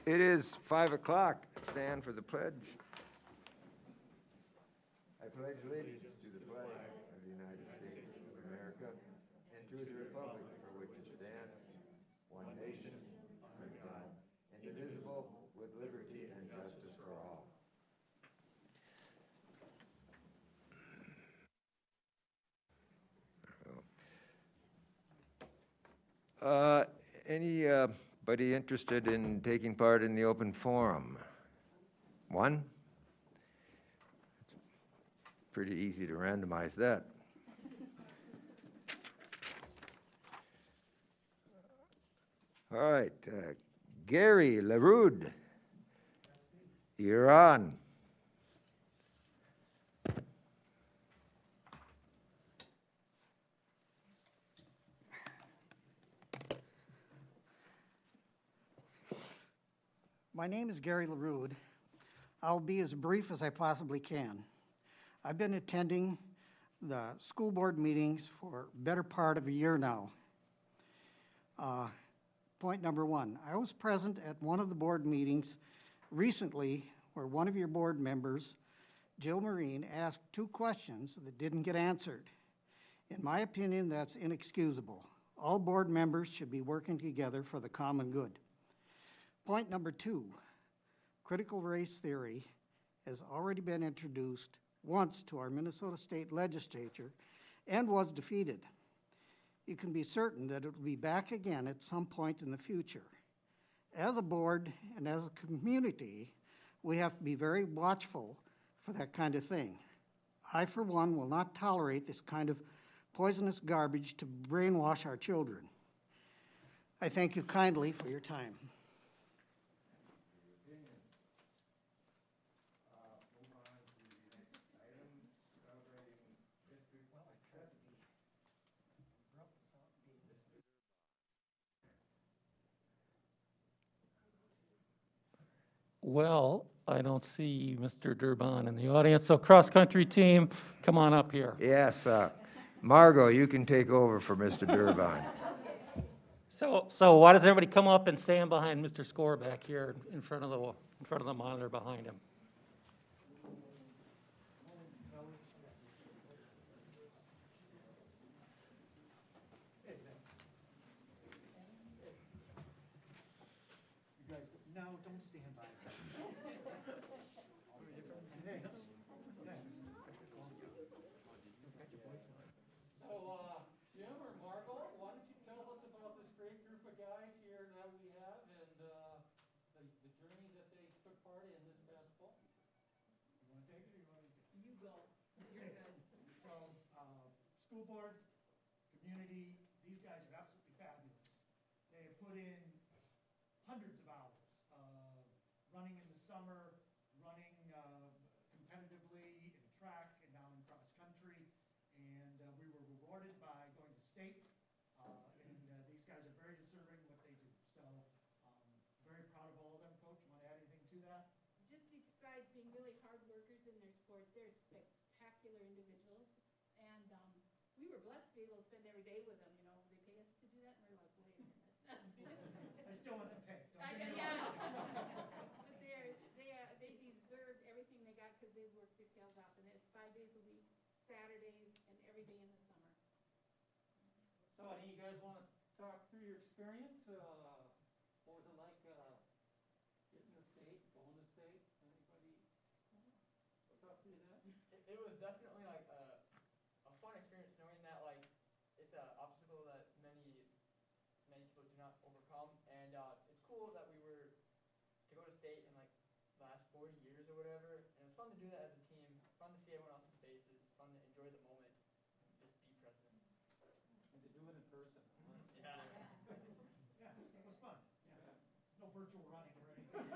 It is 5 o'clock. Stand for the pledge. I pledge allegiance to the flag of the United States of America and to the republic for which it stands, one nation, under God, indivisible, with liberty and justice for all. Anybody interested in taking part in the open forum? One? Pretty easy to randomize that. All right, Gary LaRude, you're on. My name is Gary LaRude. I'll be as brief as I possibly can. I've been attending the school board meetings for a better part of a year now. Point number one, I was present at one of the board meetings recently where one of your board members, Jill Marine, asked 2 questions that didn't get answered. In my opinion, that's inexcusable. All board members should be working together for the common good. Point number 2, critical race theory has already been introduced once to our Minnesota State Legislature and was defeated. You can be certain that it will be back again at some point in the future. As a board and as a community, we have to be very watchful for that kind of thing. I, for one, will not tolerate this kind of poisonous garbage to brainwash our children. I thank you kindly for your time. Well, I don't see Mr. Durbin in the audience, so cross-country team, come on up here. Yes, Margot, you can take over for Mr. Durbin. So why does everybody come up and stand behind Mr. Score back here in front of the monitor behind him? No, don't stand by. So, Jim or Margot, why don't you tell us about this great group of guys here that we have and the journey that they took part in this past fall? You want to take it or you want me to? You go. You're good. So, school board, community, these guys are absolutely fabulous. They have put in hundreds of hours running in the summer, running competitively in track and now in cross country. And we were rewarded by going to state. And these guys are very deserving of what they do. So, very proud of all of them. Coach, you want to add anything to that? Just besides being really hard workers in their sport, they're spectacular individuals. And we were blessed to be able to spend every day with them. You know, they pay us to do that, and we're like, wait a minute. I still want the pay. Yeah. But they deserve everything they got because they've worked their tails off. And it's 5 days a week, Saturdays, and every day in the summer. So, any of you guys want to talk through your experience? What was it like getting to state, going to state? Anybody talk through that? It was definitely like a fun experience, knowing that like it's an obstacle that many people do not overcome, and it's cool that we were to go to state in like the last 40 years or whatever, and it was fun to do that as a team, fun to see everyone else's faces, fun to enjoy the moment, and just be present. And to do it in person. Yeah. Yeah, it was fun. Yeah. No virtual running or anything.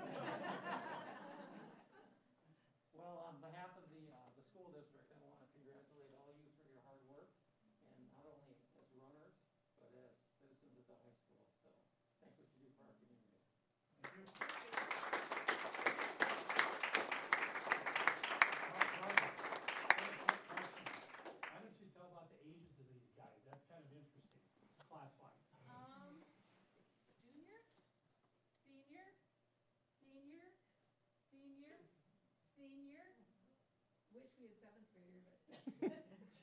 Well, on behalf of the school district, I want to congratulate all of you for your hard work, and not only as runners, but as citizens of the high school. So, thanks for what you do for our community. Thank you. Why don't you tell about the ages of these guys? That's kind of interesting, class-wise. Junior, senior, wish we had seventh grader, but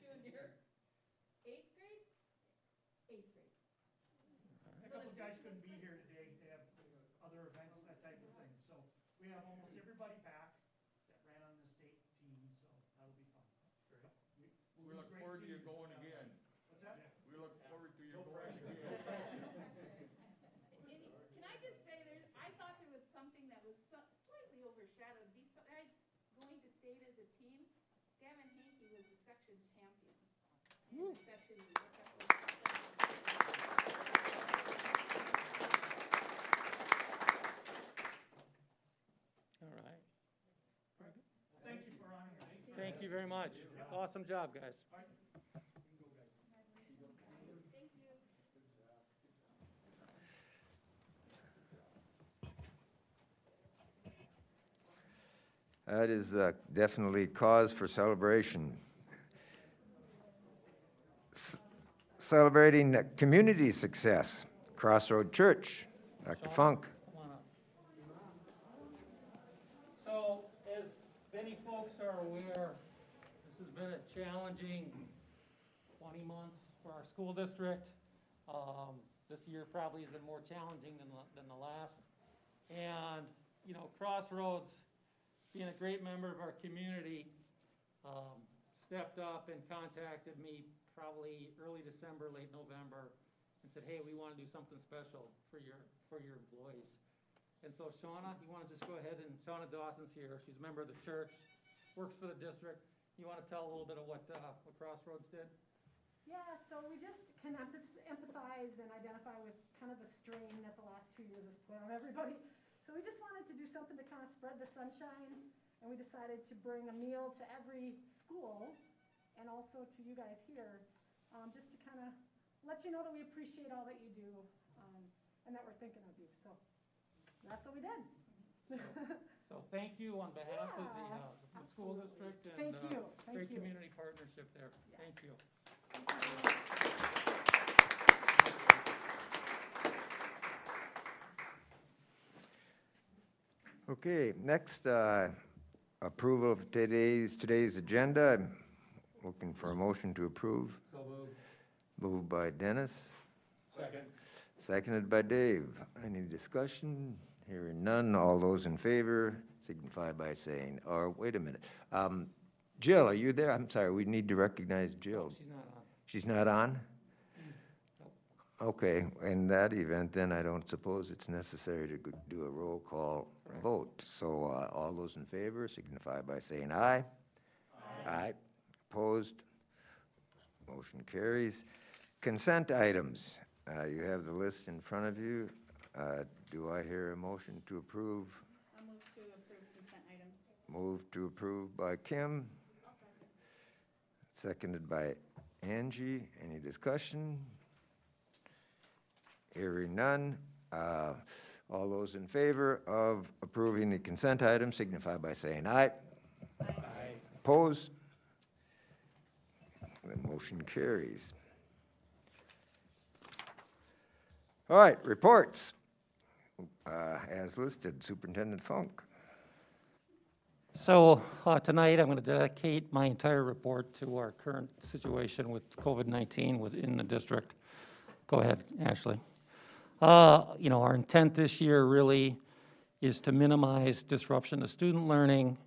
junior. Eighth grade? Eighth grade. A couple of guys couldn't be here today. They have other events, that type of thing. So we have almost everybody back that ran on the state team, so that'll be fun. Great. We look forward to you going again. What's that? We look forward to you going again. Can I just say, I thought there was something that was slightly overshadowed. Besides going to state as a team, Gavin Hankey was the section champion. And the section All right. Thank you for honoring us. Thank you very much. Awesome job, guys. All right. You can go, guys. Thank you. That is definitely cause for celebration. Celebrating community success, Crossroad Church. Dr. Funk. Come on up. So, as many folks are aware, this has been a challenging 20 months for our school district. This year probably has been more challenging than the last. And, you know, Crossroads, being a great member of our community, stepped up and contacted me probably early December, late November, and said, hey, we want to do something special for your employees. And so Shauna, you want to just go ahead, and Shauna Dawson's here. She's a member of the church, works for the district. You want to tell a little bit of what Crossroads did? Yeah, so we just can empathize and identify with kind of the strain that the last 2 years has put on everybody. So we just wanted to do something to kind of spread the sunshine, and we decided to bring a meal to every school and also to you guys here, just to kind of let you know that we appreciate all that you do, and that we're thinking of you. So that's what we did. So thank you on behalf of the school district and great community partnership there. Yeah. Thank you. Okay, next, approval of today's agenda. I'm looking for a motion to approve. So moved. Moved by Dennis. Second. Seconded by Dave. Any discussion? Hearing none. All those in favor signify by saying, or wait a minute. Jill, are you there? I'm sorry, we need to recognize Jill. Oh, she's not on. She's not on? Nope. Okay, in that event, then I don't suppose it's necessary to do a roll call vote. So all those in favor signify by saying aye. Aye. Aye. Opposed? Motion carries. Consent items. You have the list in front of you. Do I hear a motion to approve? I'll move to approve consent items. Move to approve by Kim. I'll second. Seconded by Angie. Any discussion? Hearing none. All those in favor of approving the consent item signify by saying aye. Aye. Aye. Opposed? The motion carries. All right, reports. As listed, Superintendent Funk. So tonight I'm going to dedicate my entire report to our current situation with COVID-19 within the district. Go ahead, Ashley. You know, our intent this year really is to minimize disruption to student learning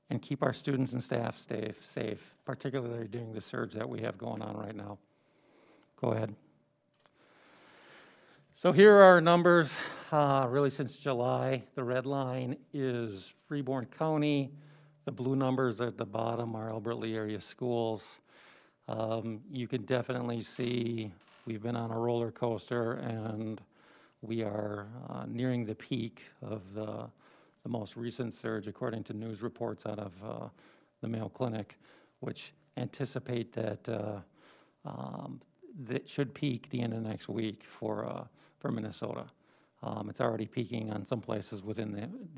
and keep our students and staff safe, particularly during the surge that we have going on right now. Go ahead. So here are our numbers, really since July. The red line is Freeborn County. The blue numbers at the bottom are Albert Lee area schools. You can definitely see we've been on a roller coaster, and we are nearing the peak of the most recent surge, according to news reports out of the Mayo Clinic, which anticipate that that should peak the end of next week for Minnesota. It's already peaking on some places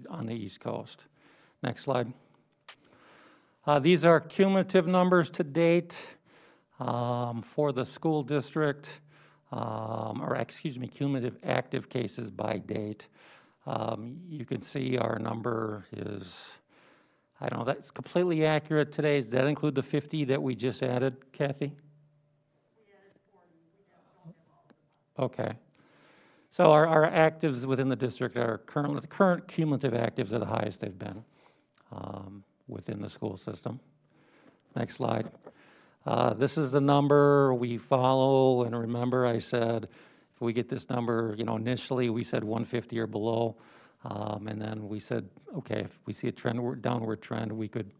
on the East Coast. Next slide. These are cumulative numbers to date for the school district, cumulative active cases by date. You can see our number is I don't know, that's completely accurate today. Does that include the 50 that we just added, Kathy? We added 40, we don't have all of them. Okay. So our actives within the district are the current cumulative actives are the highest they've been within the school system. Next slide. This is the number we follow, and remember I said if we get this number, initially we said 150 or below, and then we said, okay, if we see a downward trend, we could,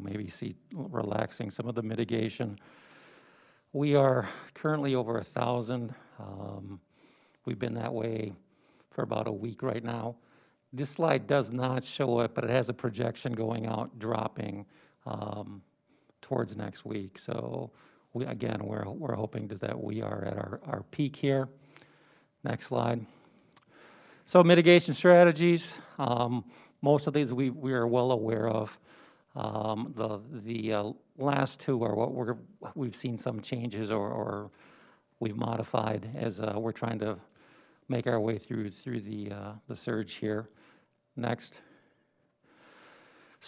maybe see relaxing some of the mitigation. We are currently over 1,000. We've been that way for about a week right now. This slide does not show it, but it has a projection going out, dropping towards next week. So we're hoping that we are at our peak here. Next slide. So mitigation strategies. Most of these we are well aware of. The last two are what we've seen some changes or we've modified as we're trying to make our way through the surge here. Next.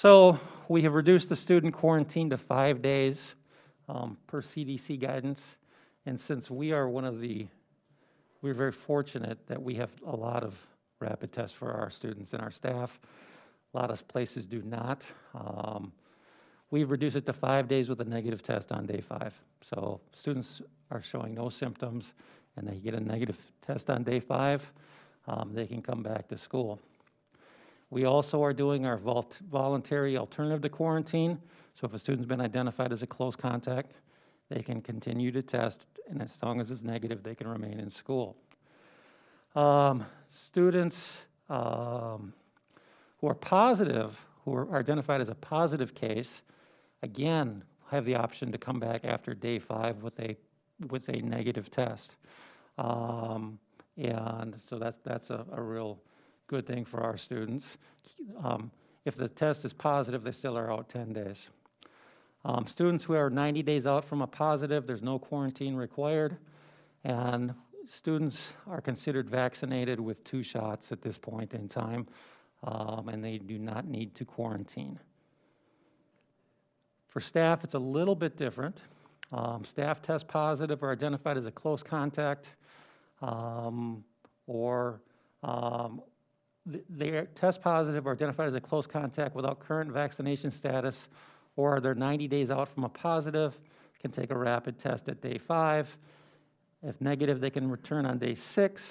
So we have reduced the student quarantine to 5 days per CDC guidance, and since we're very fortunate that we have a lot of rapid tests for our students and our staff. A lot of places do not. We've reduced it to 5 days with a negative test on day 5. So students are showing no symptoms and they get a negative test on day 5, they can come back to school. We also are doing our voluntary alternative to quarantine. So if a student's been identified as a close contact, they can continue to test, and as long as it's negative, they can remain in school. Students who are positive, who are identified as a positive case, again, have the option to come back after day 5 with a negative test. And so that's a real good thing for our students. If the test is positive, they still are out 10 days. Students who are 90 days out from a positive, there's no quarantine required. And students are considered vaccinated with 2 shots at this point in time, and they do not need to quarantine. For staff, it's a little bit different. Staff test positive or identified as a close contact, or they test positive or identified as a close contact without current vaccination status, or they're 90 days out from a positive, can take a rapid test at day 5. If negative, they can return on day 6.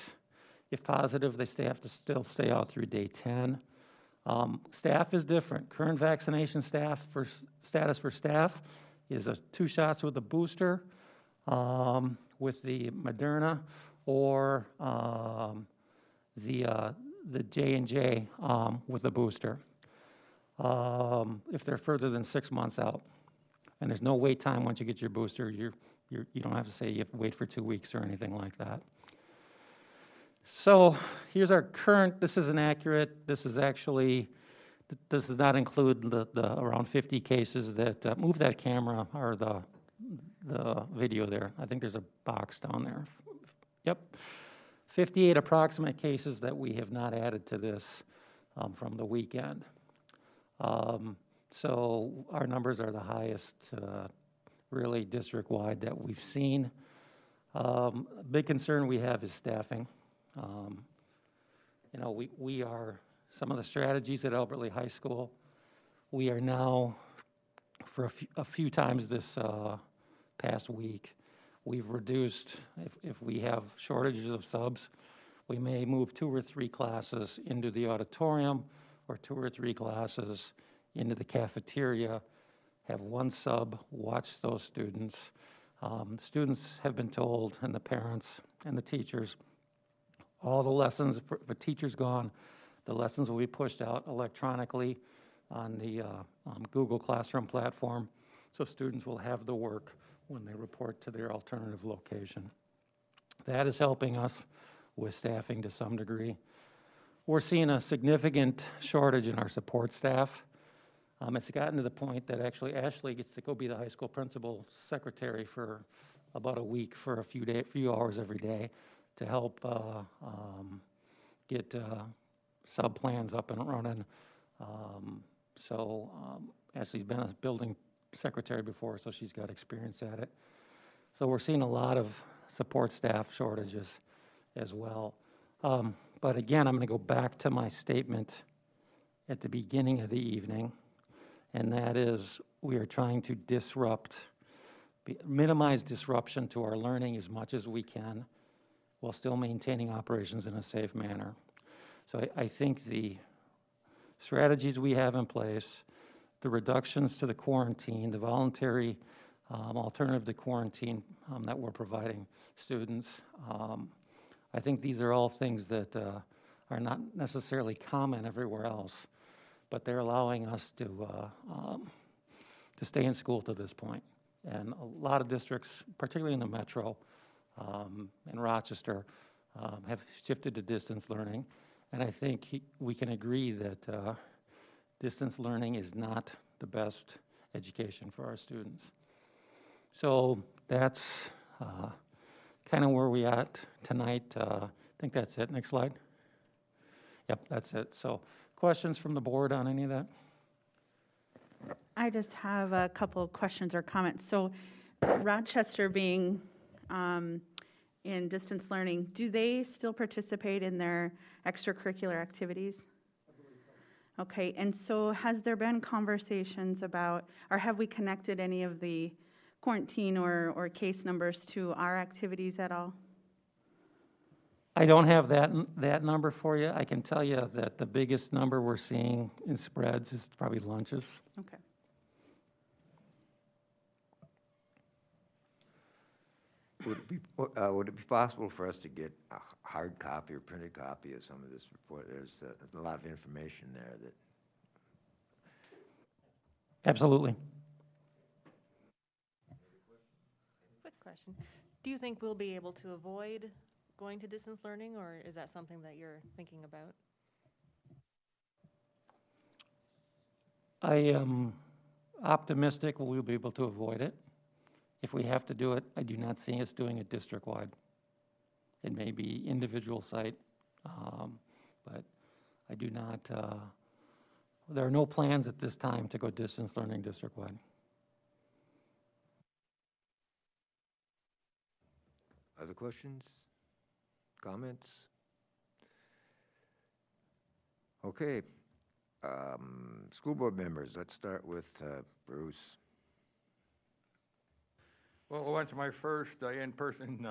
If positive, they have to still stay out through day 10. Staff is different. Current vaccination status for staff is 2 shots with a booster, with the Moderna, or the J&J with a booster. If they're further than 6 months out, and there's no wait time once you get your booster, you don't have to say you have to wait for 2 weeks or anything like that. So here's our current. This isn't accurate. This does not include the around 50 cases that move that camera or the video there. I think there's a box down there. Yep. 58 approximate cases that we have not added to this from the weekend. So our numbers are the highest, really district-wide that we've seen. A big concern we have is staffing. We are, some of the strategies at Albert Lee High School, we are now, for a few times this past week, we've reduced, if we have shortages of subs, we may move 2 or 3 classes into the auditorium or 2 or 3 classes into the cafeteria, have 1 sub watch those students. Students have been told, and the parents and the teachers, all the lessons, if a teacher's gone, the lessons will be pushed out electronically on the Google Classroom platform, so students will have the work when they report to their alternative location. That is helping us with staffing to some degree. We're seeing a significant shortage in our support staff. It's gotten to the point that actually Ashley gets to go be the high school principal secretary for about a week for a few hours every day to help get sub plans up and running, So Ashley's been a building secretary before, so she's got experience at it. So we're seeing a lot of support staff shortages as well. But again, I'm going to go back to my statement at the beginning of the evening, and that is we are trying to minimize disruption to our learning as much as we can while still maintaining operations in a safe manner. So I think the strategies we have in place, the reductions to the quarantine, the voluntary alternative to quarantine that we're providing students, I think these are all things that are not necessarily common everywhere else, but they're allowing us to stay in school to this point. And a lot of districts, particularly in the metro and Rochester, have shifted to distance learning. And I think we can agree that distance learning is not the best education for our students. So that's kind of where we at tonight. I think that's it. Next slide. Yep, that's it. So questions from the board on any of that? I just have a couple of questions or comments. So Rochester being in distance learning, do they still participate in their extracurricular activities? Okay, and so has there been conversations about, or have we connected any of the quarantine or case numbers to our activities at all? I don't have that number for you. I can tell you that the biggest number we're seeing in spreads is probably lunches. Okay. Would it be possible for us to get a hard copy or printed copy of some of this report? There's a lot of information there that... Absolutely. Quick question. Do you think we'll be able to avoid going to distance learning, or is that something that you're thinking about? I am optimistic we'll be able to avoid it. If we have to do it, I do not see us doing it district-wide. It may be individual site, but I do not, there are no plans at this time to go distance learning district-wide. Other questions? Comments? Okay. School board members, let's start with Bruce. Well, I went to my first in-person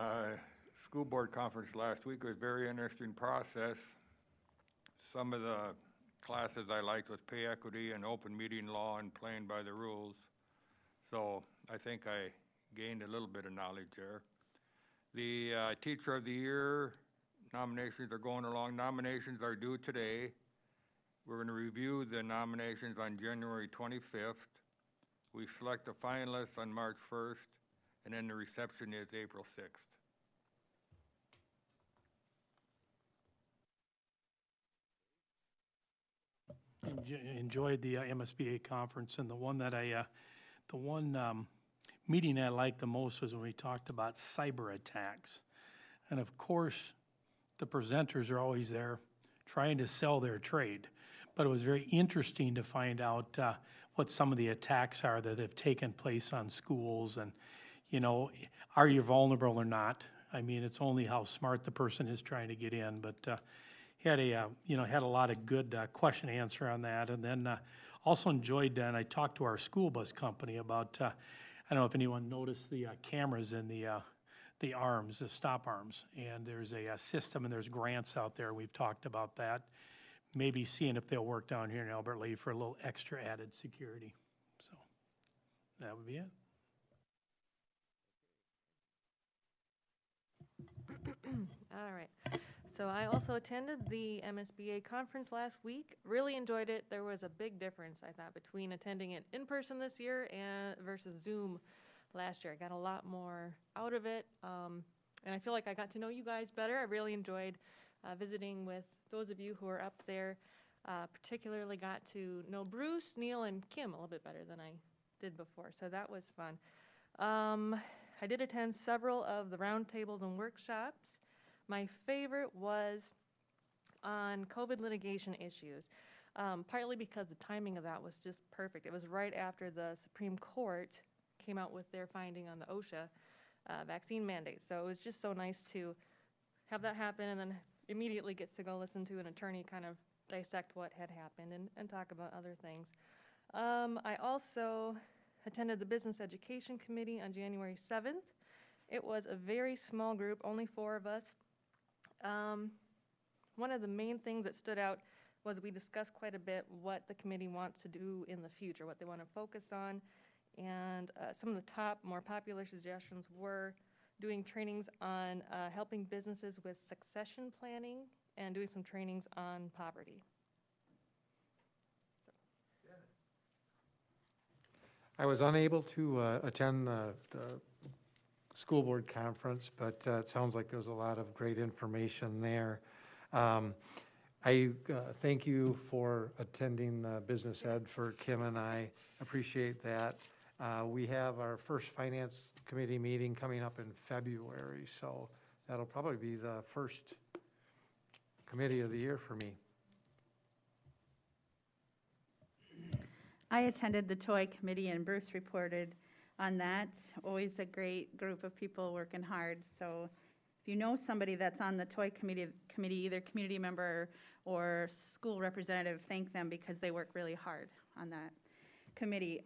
school board conference last week. It was a very interesting process. Some of the classes I liked was pay equity and open meeting law and playing by the rules. So I think I gained a little bit of knowledge there. The Teacher of the Year nominations are going along. Nominations are due today. We're going to review the nominations on January 25th. We select the finalists on March 1st, and then the reception is April 6th. Enjoyed the MSBA conference, and the one meeting I liked the most was when we talked about cyber attacks. And of course, the presenters are always there trying to sell their trade. But it was very interesting to find out what some of the attacks are that have taken place on schools, and, you know, are you vulnerable or not? I mean, it's only how smart the person is trying to get in. But he had a lot of good question answer on that. And then also enjoyed, and I talked to our school bus company about, I don't know if anyone noticed the cameras in the arms, the stop arms. And there's a system, and there's grants out there. We've talked about that. Maybe seeing if they'll work down here in Albert Lea for a little extra added security. So that would be it. All right. So I also attended the MSBA conference last week. Really enjoyed it. There was a big difference, I thought, between attending it in person this year versus Zoom last year. I got a lot more out of it, and I feel like I got to know you guys better. I really enjoyed visiting with those of you who are up there. Particularly got to know Bruce, Neil, and Kim a little bit better than I did before, so that was fun. I did attend several of the roundtables and workshops. My favorite was on COVID litigation issues. partly because the timing of that was just perfect. It was right after the Supreme Court came out with their finding on the OSHA vaccine mandate. So it was just so nice to have that happen and then immediately gets to go listen to an attorney kind of dissect what had happened and talk about other things. I also attended the Business Education Committee on January 7th. It was a very small group, only 4 of us. One of the main things that stood out was we discussed quite a bit what the committee wants to do in the future, what they want to focus on, and some of the top, more popular suggestions were doing trainings on helping businesses with succession planning and doing some trainings on poverty. I was unable to attend the school board conference, but it sounds like there was a lot of great information there. I thank you for attending Business Ed for Kim and I. Appreciate that. We have our first Finance Committee meeting coming up in February, so that'll probably be the first committee of the year for me. I attended the Toy Committee and Bruce reported on that. Always a great group of people working hard. So if you know somebody that's on the Toy Committee, either community member or school representative, thank them because they work really hard on that committee.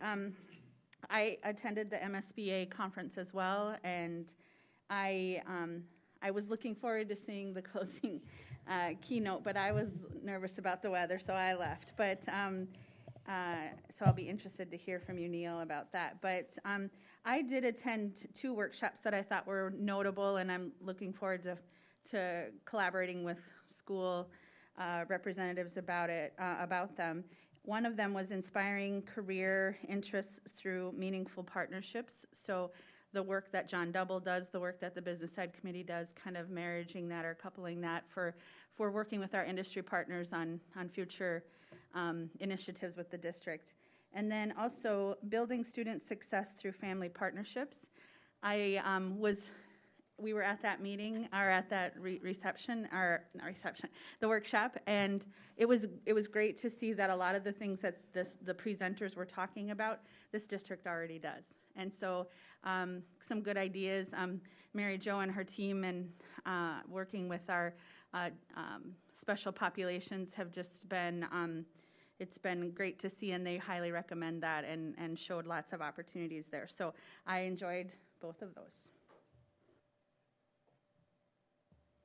I attended the MSBA conference as well, and I was looking forward to seeing the closing keynote, but I was nervous about the weather, so I left. But so I'll be interested to hear from you, Neil, about that. But I did attend 2 workshops that I thought were notable, and I'm looking forward to collaborating with school representatives about them. One of them was inspiring career interests through meaningful partnerships. So the work that John Double does, the work that the Business Ed Committee does, kind of marrying that or coupling that for working with our industry partners on future initiatives with the district. And then also building student success through family partnerships. We were at that meeting, or at that the workshop, and it was great to see that a lot of the things that the presenters were talking about, this district already does. And so some good ideas. Mary Jo and her team and working with our special populations have just been, it's been great to see, and they highly recommend that and showed lots of opportunities there. So I enjoyed both of those.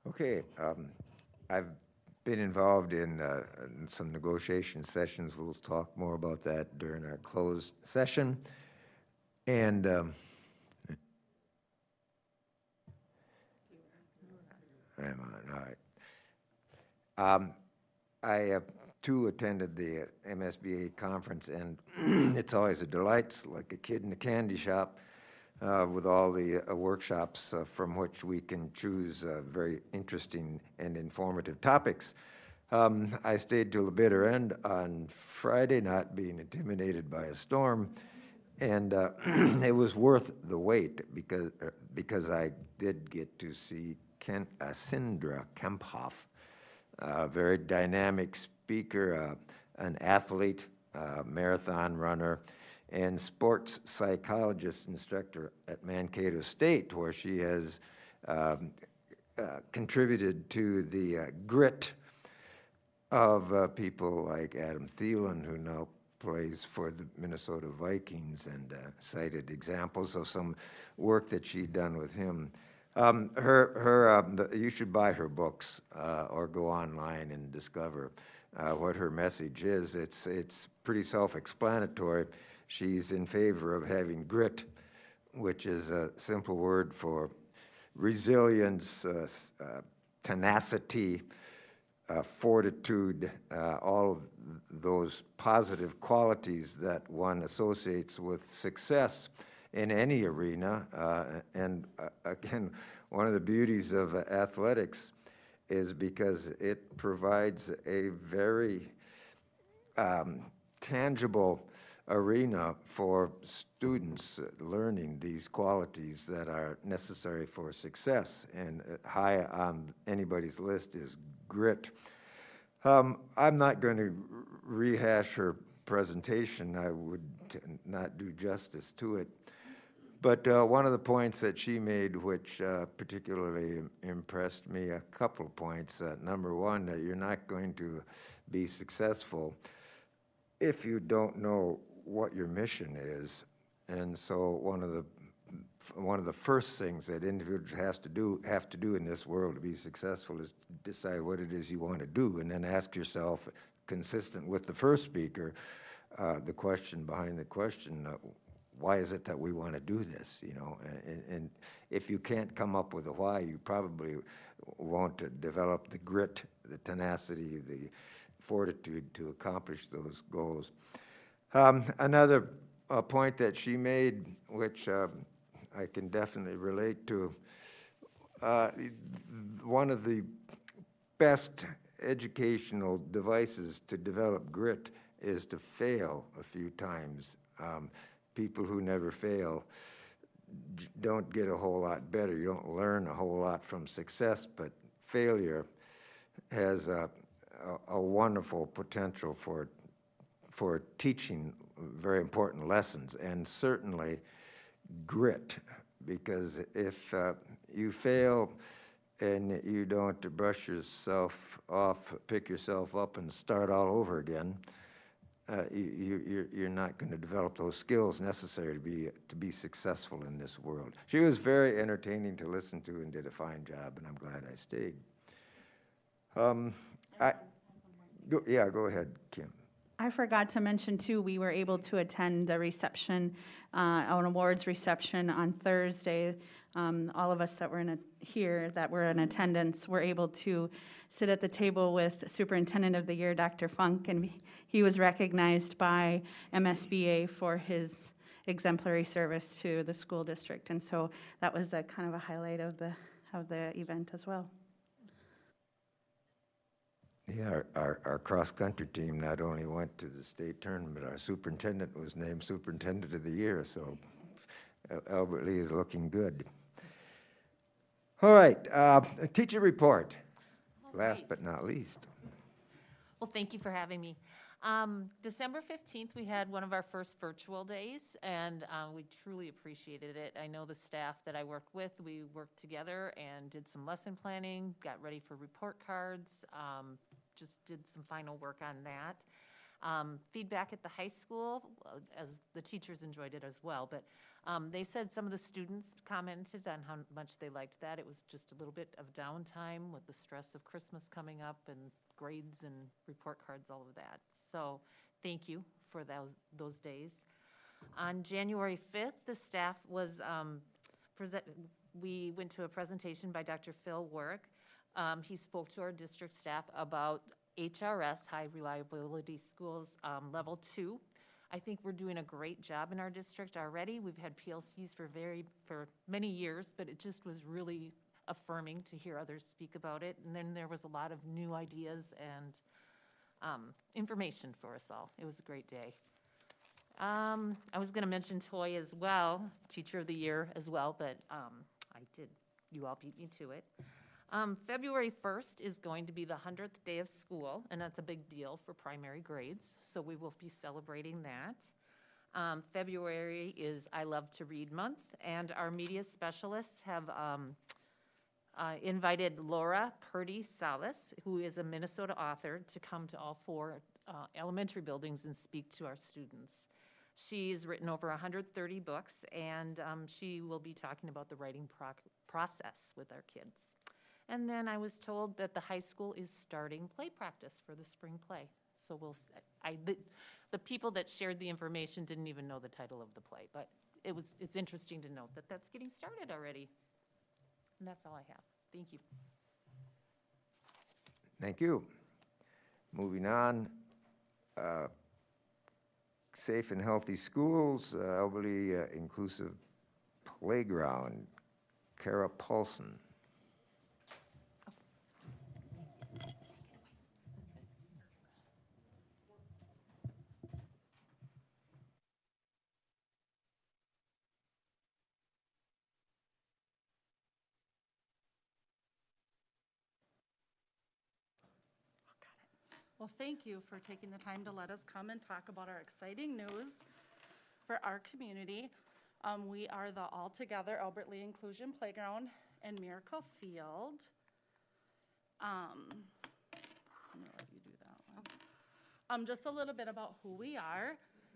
Okay, I've been involved in some negotiation sessions. We'll talk more about that during our closed session. And I'm on, all right. I too attended the MSBA conference, and it's always a delight. It's like a kid in a candy shop. With all the workshops from which we can choose very interesting and informative topics. I stayed till the bitter end on Friday, not being intimidated by a storm, and it was worth the wait because I did get to see Sindra Kemphoff, a very dynamic speaker, an athlete, marathon runner, and sports psychologist instructor at Mankato State, where she has contributed to the grit of people like Adam Thielen, who now plays for the Minnesota Vikings, and cited examples of some work that she'd done with him. You should buy her books or go online and discover what her message is. It's pretty self-explanatory. She's in favor of having grit, which is a simple word for resilience, tenacity, fortitude, all of those positive qualities that one associates with success in any arena. And again, one of the beauties of athletics is because it provides a very tangible arena for students learning these qualities that are necessary for success. And high on anybody's list is grit. I'm not going to rehash her presentation. I would not do justice to it. But one of the points that she made, which particularly impressed me, a couple of points. Number one, that you're not going to be successful if you don't know what your mission is. And so one of the first things that individuals have to do in this world to be successful is decide what it is you want to do, and then ask yourself, consistent with the first speaker, the question behind the question, why is it that we want to do this? You know, and if you can't come up with a why, you probably won't develop the grit, the tenacity, the fortitude to accomplish those goals. Another point that she made, which I can definitely relate to, one of the best educational devices to develop grit is to fail a few times. People who never fail don't get a whole lot better. You don't learn a whole lot from success, but failure has a wonderful potential for teaching very important lessons, and certainly grit, because if you fail and you don't brush yourself off, pick yourself up and start all over again, you're not going to develop those skills necessary to be successful in this world. She was very entertaining to listen to and did a fine job, and I'm glad I stayed. Go ahead, Kim. I forgot to mention, too, we were able to attend the reception, an awards reception on Thursday. All of us that were that were in attendance were able to sit at the table with Superintendent of the Year, Dr. Funk, and he was recognized by MSBA for his exemplary service to the school district. And so that was a kind of a highlight of the event as well. Yeah, our cross-country team not only went to the state tournament, our superintendent was named Superintendent of the Year, so Albert Lee is looking good. All right, a teacher report, last but not least. Well, thank you for having me. December 15th, we had one of our first virtual days, and we truly appreciated it. I know the staff that I worked with, we worked together and did some lesson planning, got ready for report cards, just did some final work on that. Feedback at the high school, as the teachers enjoyed it as well, but they said some of the students commented on how much they liked that. It was just a little bit of downtime with the stress of Christmas coming up and grades and report cards, all of that. So thank you for those days. On January 5th, the staff was we went to a presentation by Dr. Phil Warwick. He spoke to our district staff about HRS, High Reliability Schools, Level 2. I think we're doing a great job in our district already. We've had PLCs for many years, but it just was really affirming to hear others speak about it. And then there was a lot of new ideas and information for us all. It was a great day. I was going to mention Toy as well, Teacher of the Year as well, but I did. You all beat me to it. February 1st is going to be the 100th day of school, and that's a big deal for primary grades, so we will be celebrating that. February is I Love to Read month, and our media specialists have invited Laura Purdy Salas, who is a Minnesota author, to come to all 4 elementary buildings and speak to our students. She's written over 130 books, and she will be talking about the writing process with our kids. And then I was told that the high school is starting play practice for the spring play. So the people that shared the information didn't even know the title of the play, but it's interesting to note that that's getting started already. And that's all I have. Thank you. Thank you. Moving on, safe and healthy schools, elderly inclusive playground. Kara Paulson. Well, thank you for taking the time to let us come and talk about our exciting news for our community. We are the All Together Albert Lee Inclusion Playground and Miracle Field. I'm gonna let you do that one. Just a little bit about who we are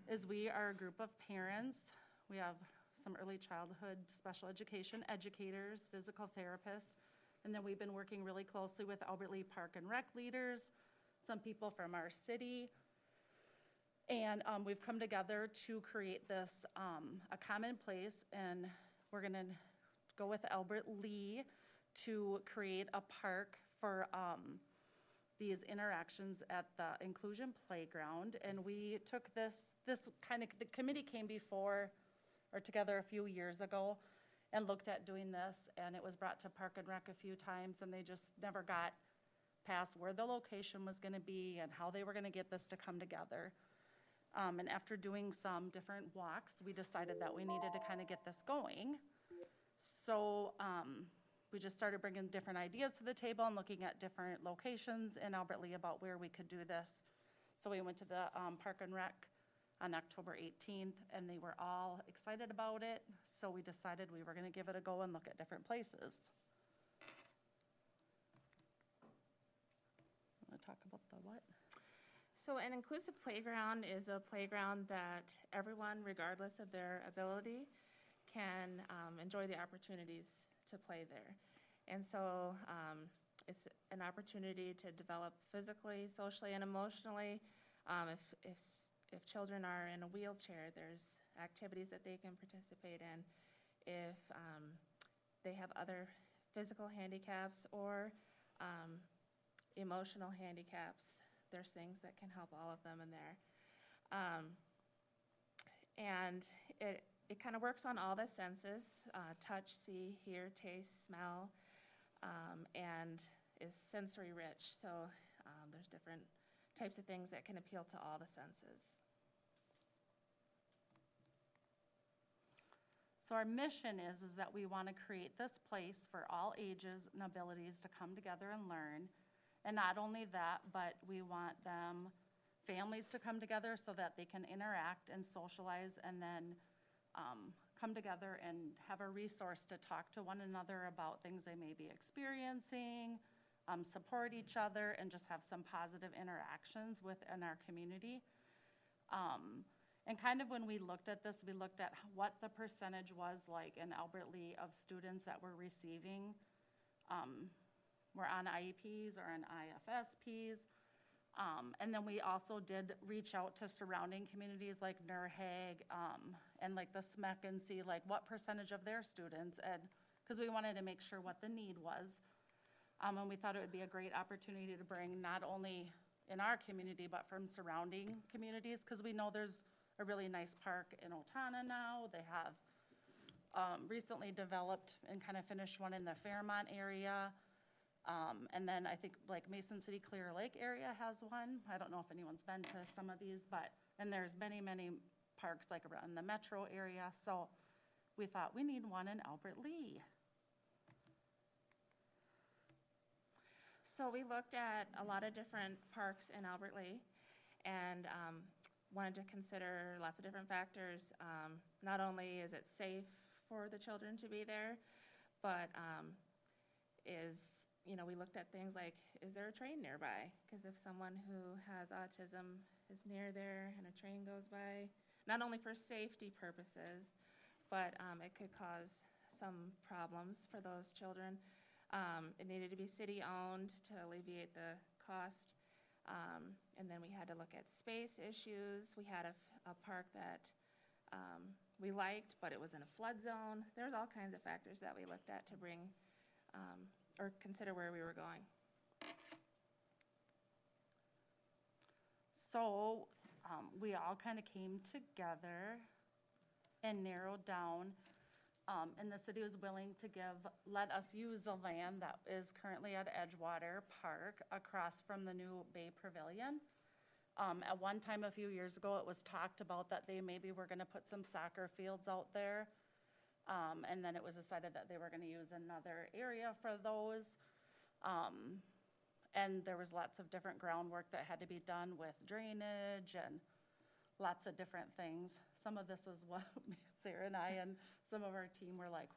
is we are a group of parents. We have some early childhood special education educators, physical therapists, and then we've been working really closely with Albert Lee Park and Rec leaders, some people from our city, and we've come together to create this, a common place, and we're gonna go with Albert Lee to create a park for these interactions at the Inclusion Playground. And we took the committee came before or together a few years ago and looked at doing this, and it was brought to Park and Rec a few times, and they just never got past where the location was gonna be and how they were gonna get this to come together. And after doing some different walks, we decided that we needed to kind of get this going. So we just started bringing different ideas to the table and looking at different locations in Albert Lee about where we could do this. So we went to the Park and Rec on October 18th, and they were all excited about it. So we decided we were going to give it a go and look at different places. Want to talk about the what? So an inclusive playground is a playground that everyone, regardless of their ability, can enjoy the opportunities to play there. And so it's an opportunity to develop physically, socially, and emotionally. If children are in a wheelchair, there's activities that they can participate in. If they have other physical handicaps or emotional handicaps, there's things that can help all of them in there. And it kind of works on all the senses, touch, see, hear, taste, smell, and is sensory rich. So there's different types of things that can appeal to all the senses. So our mission is that we want to create this place for all ages and abilities to come together and learn. And not only that, but we want families to come together so that they can interact and socialize, and then come together and have a resource to talk to one another about things they may be experiencing, support each other, and just have some positive interactions within our community. And kind of when we looked at this, we looked at what the percentage was like in Albert Lee of students that were receiving, were on IEPs or on IFSPs. And then we also did reach out to surrounding communities like Nurhag and like the SMEC and see like what percentage of their students, and because we wanted to make sure what the need was. And we thought it would be a great opportunity to bring not only in our community but from surrounding communities, because we know there's a really nice park in Otana now. They have recently developed and kind of finished one in the Fairmont area. And then I think like Mason City Clear Lake area has one. I don't know if anyone's been to some of these, and there's many, many parks like around the metro area. So we thought we need one in Albert Lee. So we looked at a lot of different parks in Albert Lee and wanted to consider lots of different factors. Not only is it safe for the children to be there, but we looked at things like, is there a train nearby? Because if someone who has autism is near there and a train goes by, not only for safety purposes, but it could cause some problems for those children. It needed to be city-owned to alleviate the cost. And then we had to look at space issues. We had a park that we liked, but it was in a flood zone. There's all kinds of factors that we looked at to bring or consider where we were going. So we all kind of came together and narrowed down, and the city was willing to let us use the land that is currently at Edgewater Park across from the new Bay Pavilion. At one time a few years ago, it was talked about that they maybe were going to put some soccer fields out there, and then it was decided that they were going to use another area for those. And there was lots of different groundwork that had to be done with drainage and lots of different things. Some of this is what Sarah and I and some of our team were like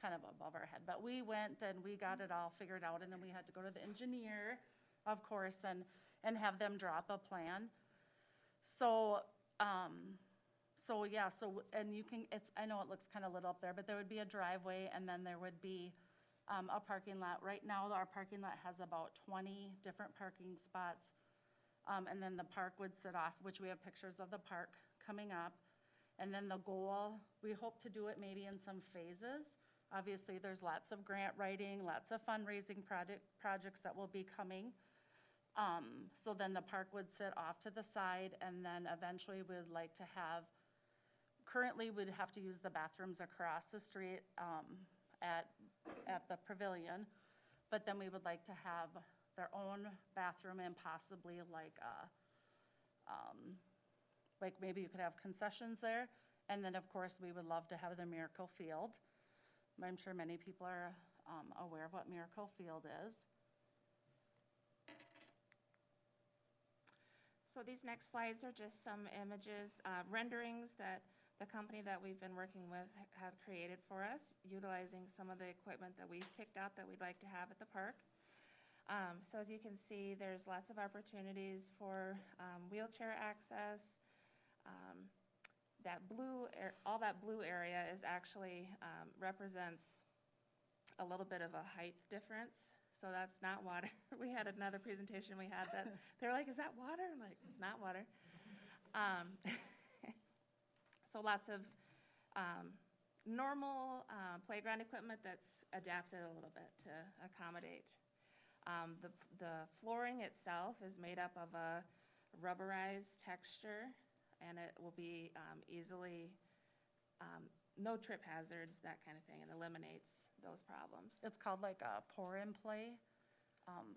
kind of above our head. But we went and we got it all figured out, and then we had to go to the engineer, of course, and have them drop a plan. So, and you can, I know it looks kind of little up there, but there would be a driveway, and then there would be a parking lot. Right now, our parking lot has about 20 different parking spots. And then the park would sit off, which we have pictures of the park coming up. And then the goal, we hope to do it maybe in some phases. Obviously, there's lots of grant writing, lots of fundraising projects that will be coming. So then the park would sit off to the side, and then eventually we would like to have, currently we'd have to use the bathrooms across the street at the pavilion, but then we would like to have their own bathroom and possibly like maybe you could have concessions there. And then of course we would love to have the Miracle Field. I'm sure many people are aware of what Miracle Field is. So these next slides are just some images, renderings that the company that we've been working with have created for us, utilizing some of the equipment that we've picked out that we'd like to have at the park. So as you can see, there's lots of opportunities for wheelchair access. All that blue area is actually represents a little bit of a height difference. So that's not water. We had another presentation we had that they're like, is that water? I'm like, it's not water. So lots of normal playground equipment that's adapted a little bit to accommodate. The flooring itself is made up of a rubberized texture, and it will be easily, no trip hazards, that kind of thing, and eliminates those problems. It's called like a pour and play.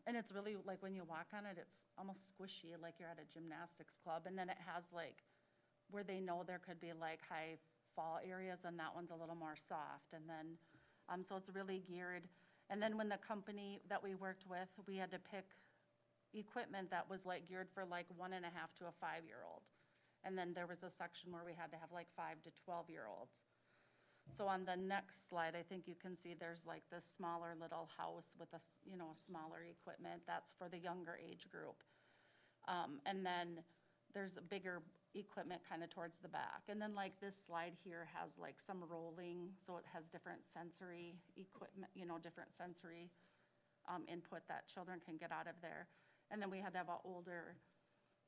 And it's really like when you walk on it, it's almost squishy, like you're at a gymnastics club. And then it has like where they know there could be like high fall areas, and that one's a little more soft. And then, so it's really geared. And then when the company that we worked with, we had to pick equipment that was like geared for like 1.5 to a 5-year-old. And then there was a section where we had to have like 5 to 12-year-olds. So on the next slide, I think you can see there's like this smaller little house with a, smaller equipment. That's for the younger age group. And then there's a bigger equipment kind of towards the back. And then like this slide here has like some rolling, so it has different sensory equipment, different sensory input that children can get out of there. And then we had to have an older,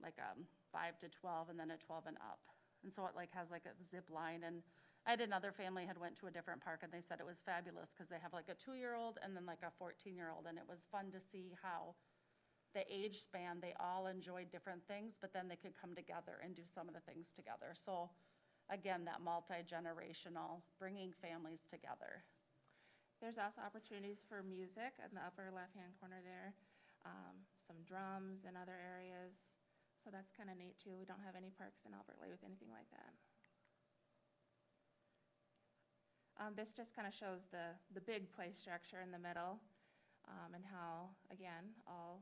like 5 to 12, and then a 12 and up. And so it like has like a zip line. And I had another family had went to a different park, and they said it was fabulous because they have like a 2-year-old and then like a 14-year-old, and it was fun to see how the age span, they all enjoyed different things, but then they could come together and do some of the things together. So again, that multi-generational, bringing families together. There's also opportunities for music in the upper left-hand corner there, some drums in other areas. So that's kind of neat too. We don't have any parks in Albert Lea with anything like that. This just kind of shows the big play structure in the middle, and how, again, all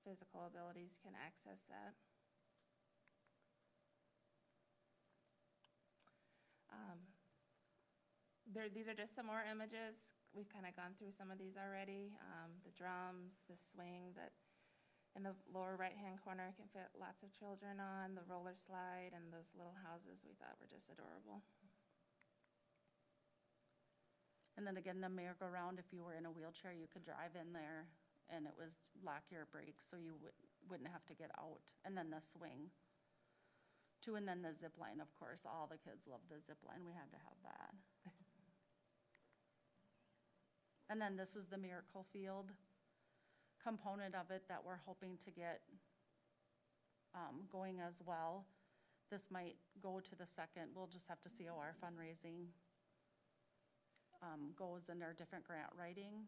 physical abilities can access that. These are just some more images. We've kind of gone through some of these already. The drums, the swing that in the lower right-hand corner can fit lots of children on, the roller slide, and those little houses we thought were just adorable. And then again, the merry-go-round, if you were in a wheelchair, you could drive in there, and it was lock your brakes, so you wouldn't have to get out. And then the swing, too, and then the zip line, of course. All the kids loved the zip line. We had to have that. And then this is the Miracle Field component of it that we're hoping to get going as well. This might go to the second. We'll just have to see how our fundraising goes in our different grant writing.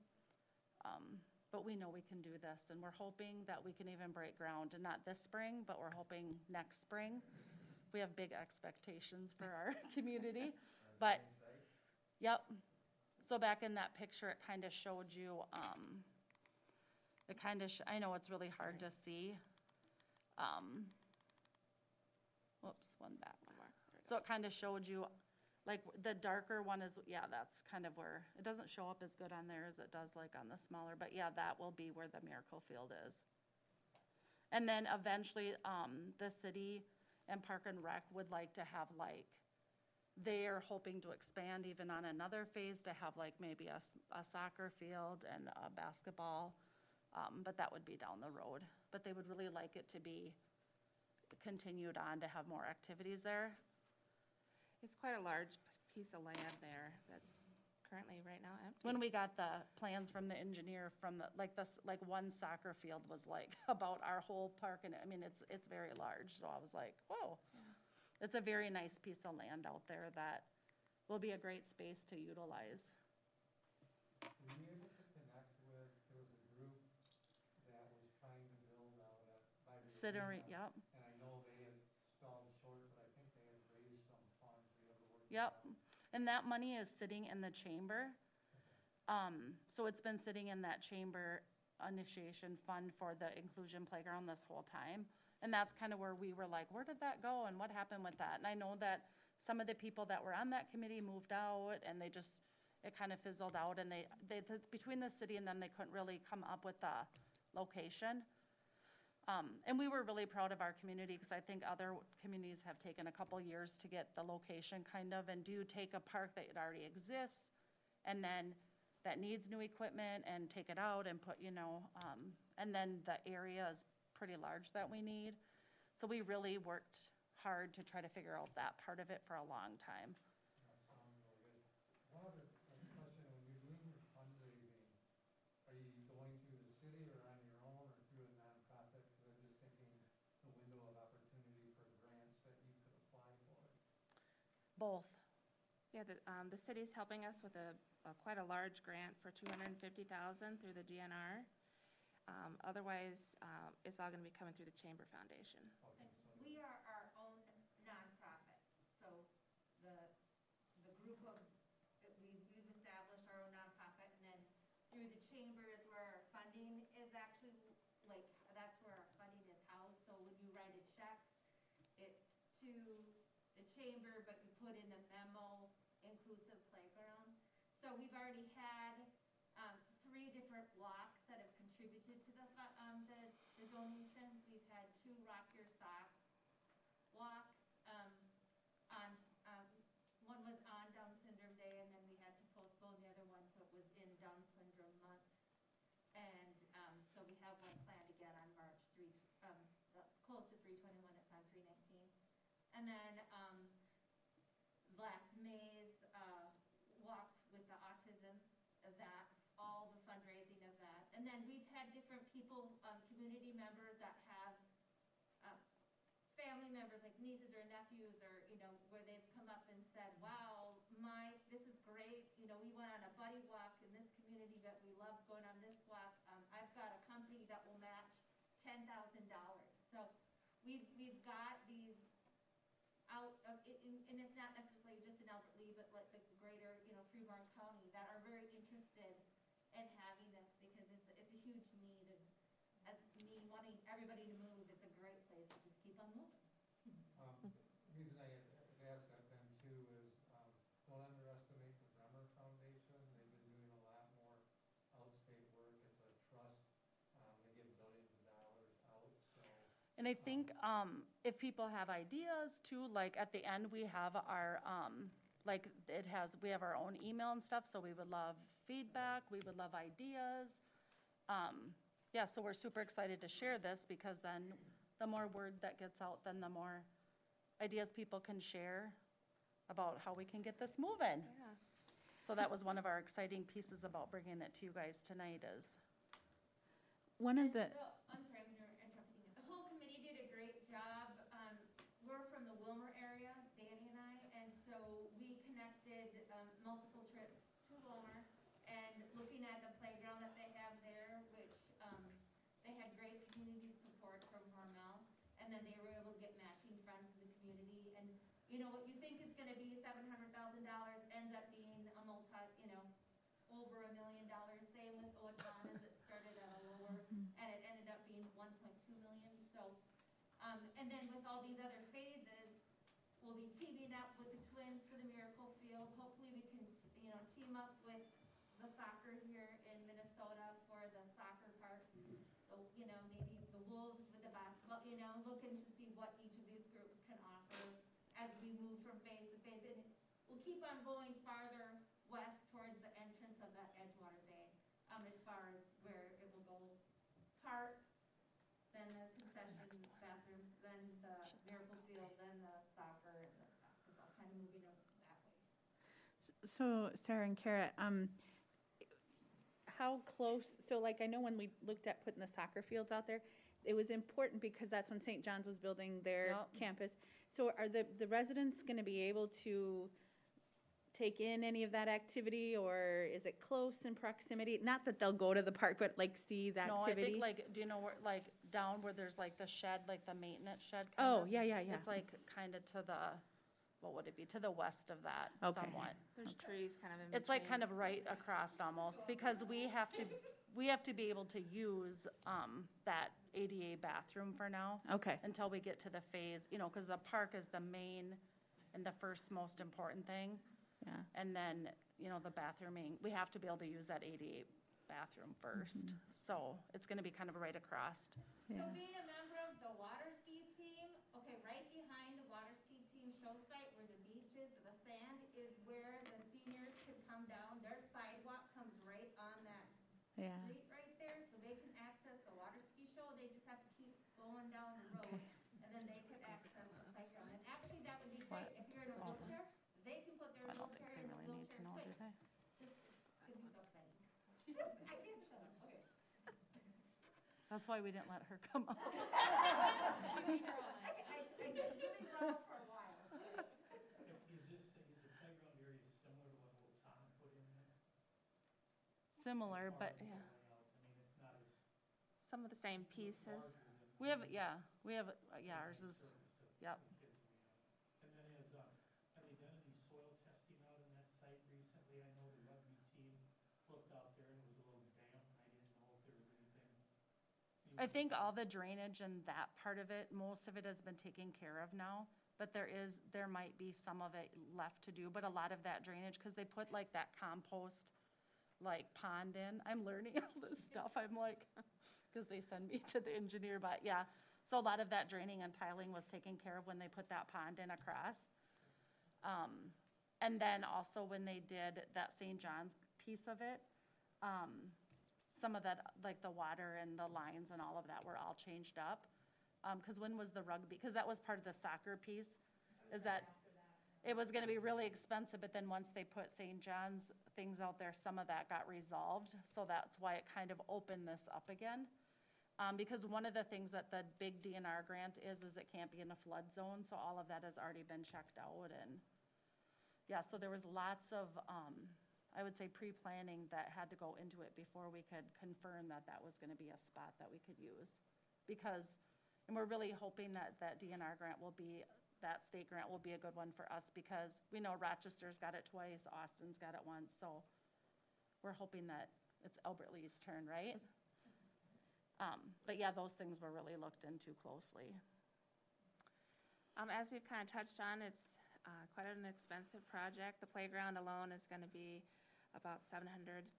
But we know we can do this, and we're hoping that we can even break ground, and not this spring, but we're hoping next spring. We have big expectations for our community. But, yep. So back in that picture, it kind of showed you It kind of, I know it's really hard to see. Whoops, one back. One more. There we So go. it kind of showed you, like, the darker one is, yeah, that's kind of where, it doesn't show up as good on there as it does like on the smaller, but yeah, that will be where the Miracle Field is. And then eventually, the city and Park and Rec would like to have like, they're hoping to expand even on another phase to have like maybe a soccer field and a basketball, but that would be down the road. But they would really like it to be continued on to have more activities there. It's quite a large piece of land there that's currently right now empty. When we got the plans from the engineer from the, like one soccer field was like about our whole park, and I mean, it's very large, so I was like, whoa. Yeah. It's a very nice piece of land out there that will be a great space to utilize. Were you able to connect with, there was a group that was trying to build out by the arena, Yep. and I know they had stalled short, but I think they had raised some funds. Were you able to work with Yep. that? And that money is sitting in the chamber. So it's been sitting in that chamber initiation fund for the inclusion playground this whole time. And that's kind of where we were like, where did that go and what happened with that? And I know that some of the people that were on that committee moved out and they just, it kind of fizzled out, and between the city and them, they couldn't really come up with a location. And we were really proud of our community because I think other communities have taken a couple years to get the location kind of, and do take a park that already exists and then that needs new equipment and take it out and put, and then the area is pretty large that we need. So we really worked hard to try to figure out that part of it for a long time. That sounds really good. One other question, when you're doing your fundraising, are you going through the city or on your own or through a nonprofit? Because I'm just thinking the window of opportunity for grants that you could apply for. Both. Yeah, the city's helping us with quite a large grant for $250,000 through the DNR. Otherwise, it's all going to be coming through the Chamber Foundation. Okay, so We are our own nonprofit, so the group of, we've established our own nonprofit, and then through the chamber is where our funding is actually, like, that's where our funding is housed. So when you write a check, it's to the chamber, but you put in the memo, inclusive playground. So we've already had 3 different walks that have contributed to the donations. We've had 2 Rock Your Sock walks. One was on Down Syndrome Day, and then we had to postpone the other one, so it was in Down Syndrome Month. And so we have one planned again on March 3, close to 3/21. It's on 3/19. And then last May's walk with the autism, that all the fundraising of that. And then we've had different people, community members that have family members like nieces or nephews, or where they've come up and said, wow, this is great, we went on a buddy walk in this community, but we love going on this walk. I've got a company that will match $10,000. So we've got these out of, and it's not necessarily just in Albert Lea, but like the greater Freeborn County, that are very interested in having this, because it's a huge need, and as me wanting everybody to move, it's a great place to just keep on moving. The reason I had asked that then too is, don't underestimate the Bremer Foundation. They've been doing a lot more outstate work. It's a trust. They give billions of dollars out. So. And I think if people have ideas too, like at the end we have our we have our own email and stuff. So we would love feedback. We would love ideas. Yeah, so we're super excited to share this, because then the more word that gets out, then the more ideas people can share about how we can get this moving. Yeah. So that was one of our exciting pieces about bringing it to you guys tonight is. One of the, I'm sorry, I'm interrupting you. The whole committee did a great job. We're from the Wilmer area, Danny and I, and so we connected multiple trips to Wilmer, and looking at the playground that they have there, which they had great community support from Hormel, and then they were able to get matching funds from the community. And what you think is going to be $700,000 ends up being over $1 million. Same with Owatonna's, it started at a lower these other phases, we'll be teaming up with the twins for the Miracle Field. Hopefully we can, team up with the soccer here in Minnesota for the soccer part. So, maybe the Wolves with the basketball, looking to see what each of these groups can offer as we move from phase to phase. And we'll keep on going farther west towards the entrance of that Edgewater Bay, as far as where it will go. Park, then the concession bathrooms, then the Miracle Field, then the soccer and the basketball, kind of moving them that way. So Sarah and Kara, how close, so like I know when we looked at putting the soccer fields out there, it was important because that's when St. John's was building their campus. So are the residents going to be able to take in any of that activity, or is it close in proximity? Not that they'll go to the park, but like see the activity? No, I think do you know where, like down where there's like the shed, like the maintenance shed? Yeah. It's like kind of to the, what would it be, to the west of that somewhat. There's trees kind of in It's like kind of right across almost, because we have to be able to use that ADA bathroom for now. Okay. Until we get to the phase, because the park is the main and the first most important thing. Yeah. And then, the bathrooming, we have to be able to use that ADA bathroom first. So it's going to be kind of right across. So being a member of the water ski team, okay, right behind the water ski team show site where the beach is, the sand is where the seniors can come down. Their sidewalk comes right on that street right there, so they can access the water ski show. They just have to keep going down the road, and then they can access the playground. And actually, that would be great if you're in a wheelchair. They can put their wheelchair in the wheelchair switch. Just give me something. I can't shut up. Okay. That's why we didn't let her come up. I did really well for a while. Is the playground area similar to what Old Tom put in there? Similar, but I mean, it's not as. Some of the same pieces. We have, ours is, yep. And then have they done any soil testing out on that site recently? I know the rugby team looked out there and it was a little damp, and I didn't know if there was anything. I think all the drainage and that part of it, most of it has been taken care of now, but there might be some of it left to do, but a lot of that drainage, because they put like that compost like pond in. I'm learning all this stuff. I'm like, because they send me to the engineer, but yeah. So a lot of that draining and tiling was taken care of when they put that pond in across. And then also when they did that St. John's piece of it, some of that, like the water and the lines and all of that were all changed up. Because when was the rugby? Because that was part of the soccer piece. Is that it was going to be really expensive, but then once they put St. John's things out there, some of that got resolved. So that's why it kind of opened this up again. Because one of the things that the big DNR grant is it can't be in a flood zone. So all of that has already been checked out. And yeah, so there was lots of, I would say, pre-planning that had to go into it before we could confirm that that was going to be a spot that we could use. And we're really hoping that that DNR grant that state grant will be a good one for us, because we know Rochester's got it twice, Austin's got it once. So we're hoping that it's Albert Lee's turn, right? But yeah, those things were really looked into closely. As we've kind of touched on, it's quite an expensive project. The playground alone is going to be about $700,000.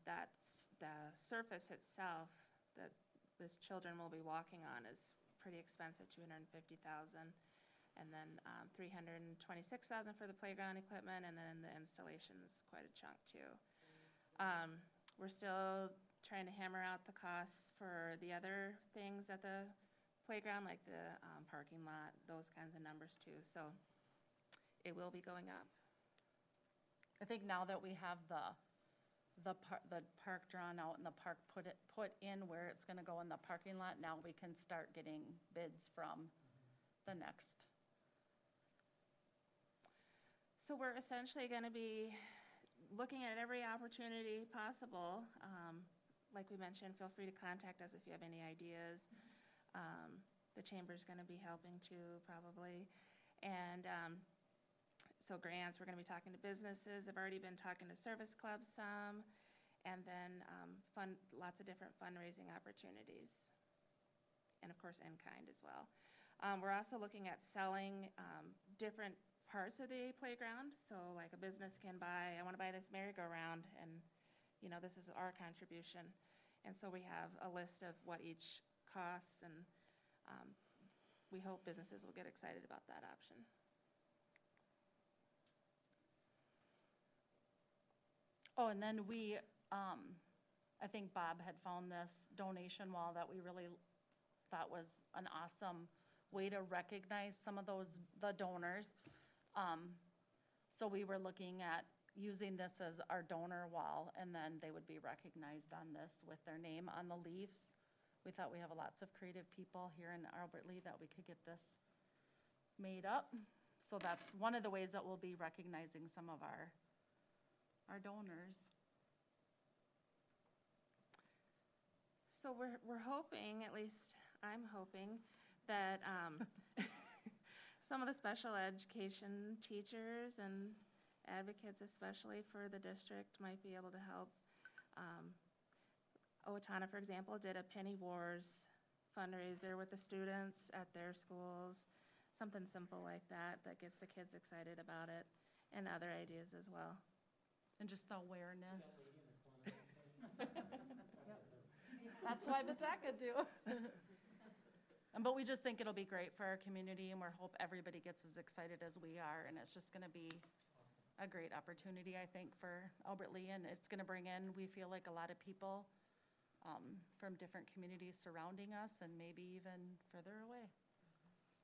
That's the surface itself that these children will be walking on is pretty expensive, $250,000, and then $326,000 for the playground equipment, and then the installation is quite a chunk too. We're still trying to hammer out the costs for the other things at the playground, like the parking lot, those kinds of numbers too. So it will be going up. I think now that we have the park drawn out and the park put in where it's going to go in the parking lot, now we can start getting bids from the next. So we're essentially going to be looking at every opportunity possible. Like we mentioned, feel free to contact us if you have any ideas. The chamber's going to be helping too, probably. And so grants, we're going to be talking to businesses. I've already been talking to service clubs some, and then lots of different fundraising opportunities, and of course in kind as well. We're also looking at selling different parts of the playground. So like a business can buy, I want to buy this merry-go-round, and this is our contribution. And so we have a list of what each costs, and we hope businesses will get excited about that option. Oh, and then we, I think Bob had found this donation wall that we really thought was an awesome way to recognize some of the donors. So we were looking at using this as our donor wall, and then they would be recognized on this with their name on the leaves. We thought we have lots of creative people here in Albert Lea that we could get this made up. So that's one of the ways that we'll be recognizing some of our donors. So we're hoping, at least I'm hoping, that some of the special education teachers and advocates, especially for the district, might be able to help. Owatonna, for example, did a Penny Wars fundraiser with the students at their schools, something simple like that gets the kids excited about it, and other ideas as well. And just the awareness. That's why Vitaka do. But we just think it'll be great for our community, and we hope everybody gets as excited as we are, and it's just going to be a great opportunity, I think, for Albert Lea, and it's going to bring in, we feel like, a lot of people from different communities surrounding us and maybe even further away.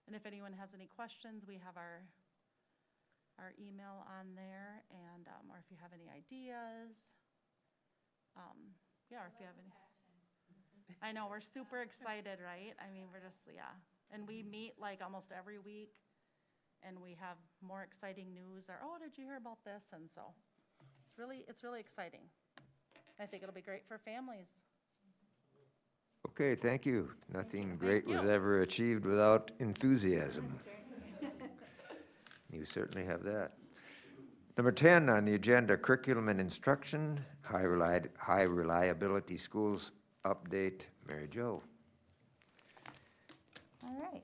And if anyone has any questions, we have our email on there, and or if you have any ideas, yeah, or if you have any. I know, we're super excited, right? I mean, we're just, yeah. And we meet like almost every week, and we have more exciting news, or, oh, did you hear about this? And so it's really exciting. I think it'll be great for families. Okay, thank you. Nothing great was ever achieved without enthusiasm. You certainly have that. Number 10 on the agenda, curriculum and instruction, high reliability schools update. Mary Jo. All right.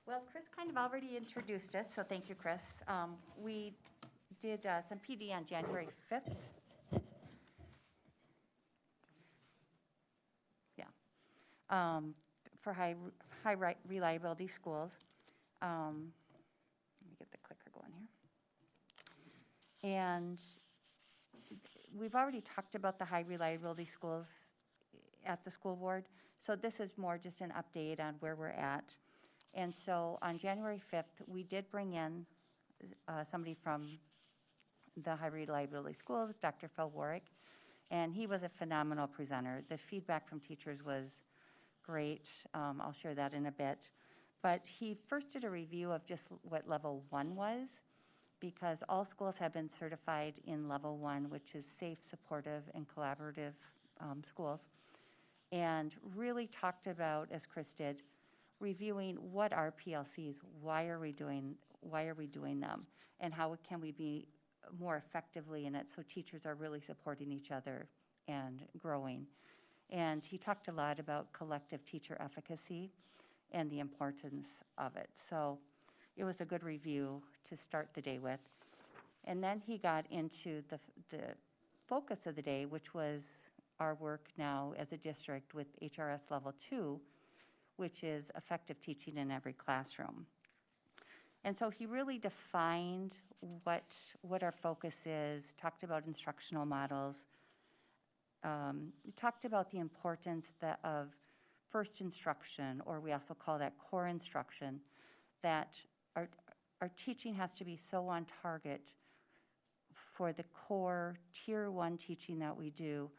Well, Chris kind of already introduced us, so thank you, Chris. We did some PD on January 5th. Yeah. For high reliability schools. Let me get the clicker going here. And we've already talked about the high reliability schools at the school board. So this is more just an update on where we're at. And so on January 5th, we did bring in somebody from the high reliability schools, Dr. Phil Warwick, and he was a phenomenal presenter. The feedback from teachers was great. I'll share that in a bit. But he first did a review of just what level 1 was, because all schools have been certified in level 1, which is safe, supportive, and collaborative schools, and really talked about, as Chris did, reviewing what are PLCs, why are we doing them, and how can we be more effectively in it so teachers are really supporting each other and growing. And he talked a lot about collective teacher efficacy and the importance of it. So it was a good review to start the day with. And then he got into the focus of the day, which was our work now as a district with HRS Level 2, which is effective teaching in every classroom. And so he really defined what our focus is, talked about instructional models, talked about the importance of first instruction, or we also call that core instruction, that our teaching has to be so on target for the core Tier 1 teaching that we do,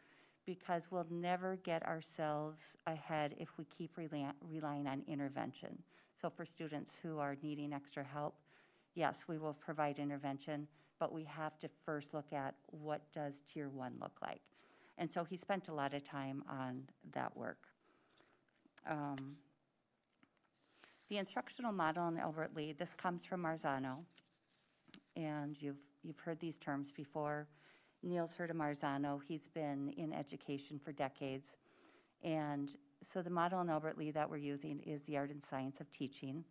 because we'll never get ourselves ahead if we keep relying on intervention. So for students who are needing extra help, yes, we will provide intervention, but we have to first look at what does Tier 1 look like. And so he spent a lot of time on that work. The instructional model in Albert Lea, this comes from Marzano, and you've heard these terms before. Neil's heard of Marzano. He's been in education for decades, And so the model in Albert Lea that we're using is the art and science of teaching.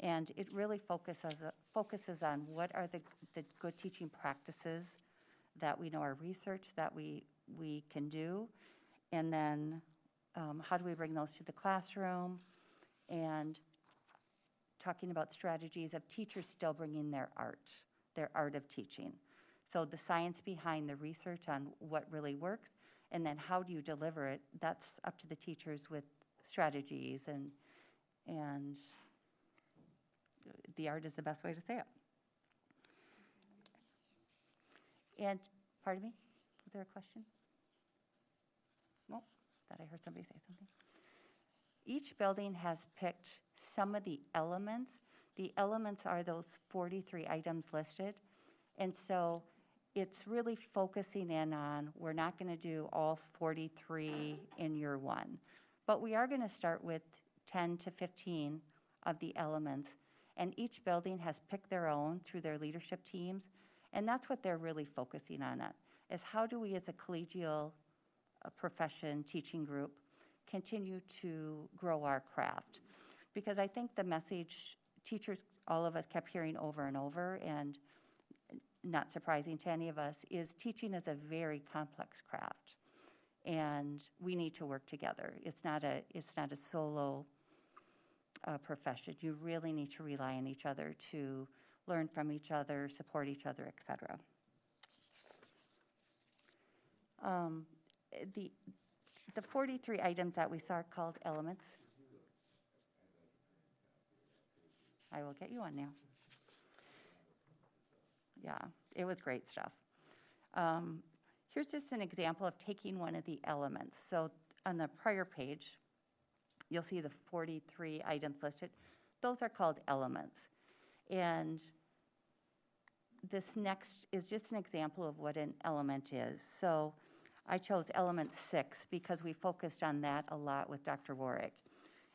And it really focuses on what are the good teaching practices that we know are research that we can do, and then how do we bring those to the classroom, and talking about strategies of teachers still bringing their art of teaching. So the science behind the research on what really works, and then how do you deliver it, that's up to the teachers with strategies, and the art is the best way to say it. And, pardon me, was there a question? Nope, thought I heard somebody say something. Each building has picked some of the elements. The elements are those 43 items listed. And so it's really focusing in on, we're not going to do all 43 in year one, but we are going to start with 10 to 15 of the elements. And each building has picked their own through their leadership teams. And that's what they're really focusing on, is how do we as a collegial profession teaching group continue to grow our craft. Because I think the message teachers, all of us, kept hearing over and over, and not surprising to any of us, is teaching is a very complex craft, and we need to work together. It's not a solo profession. You really need to rely on each other to learn from each other, support each other, etc. The 43 items that we saw are called elements. I will get you on now. Yeah, it was great stuff. Here's just an example of taking one of the elements. So on the prior page, you'll see the 43 items listed. Those are called elements. And this next is just an example of what an element is. So I chose element 6 because we focused on that a lot with Dr. Warwick.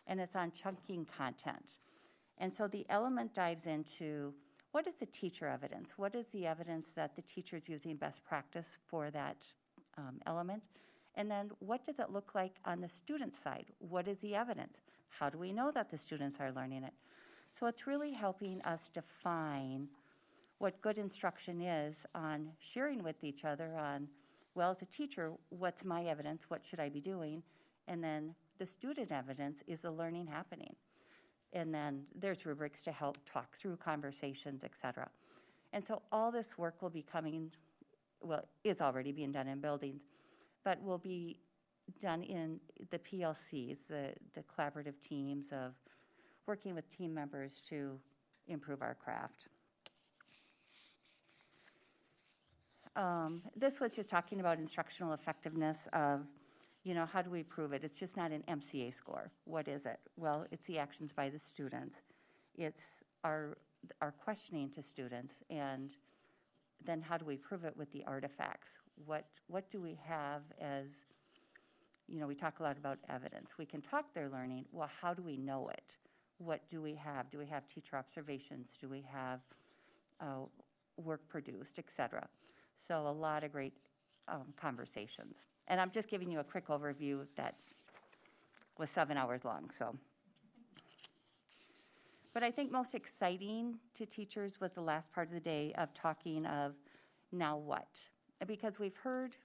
And it's on chunking content. And so the element dives into, what is the teacher evidence? What is the evidence that the teacher is using best practice for that element? And then what does it look like on the student side? What is the evidence? How do we know that the students are learning it? So it's really helping us define what good instruction is on sharing with each other on, well, as a teacher, what's my evidence? What should I be doing? And then the student evidence is the learning happening. And then there's rubrics to help talk through conversations, etc. And so all this work will be coming, well, is already being done in buildings, but will be done in the PLCs, the collaborative teams of working with team members to improve our craft. This was just talking about instructional effectiveness of, how do we prove it? It's just not an MCA score. What is it? Well, it's the actions by the students. It's our questioning to students, and then how do we prove it with the artifacts? What do we have as, we talk a lot about evidence. We can talk their learning. Well, how do we know it? What do we have? Do we have teacher observations? Do we have work produced, etc.? So a lot of great conversations. And I'm just giving you a quick overview that was 7 hours long. So, but I think most exciting to teachers was the last part of the day of talking of now what? Because we've heard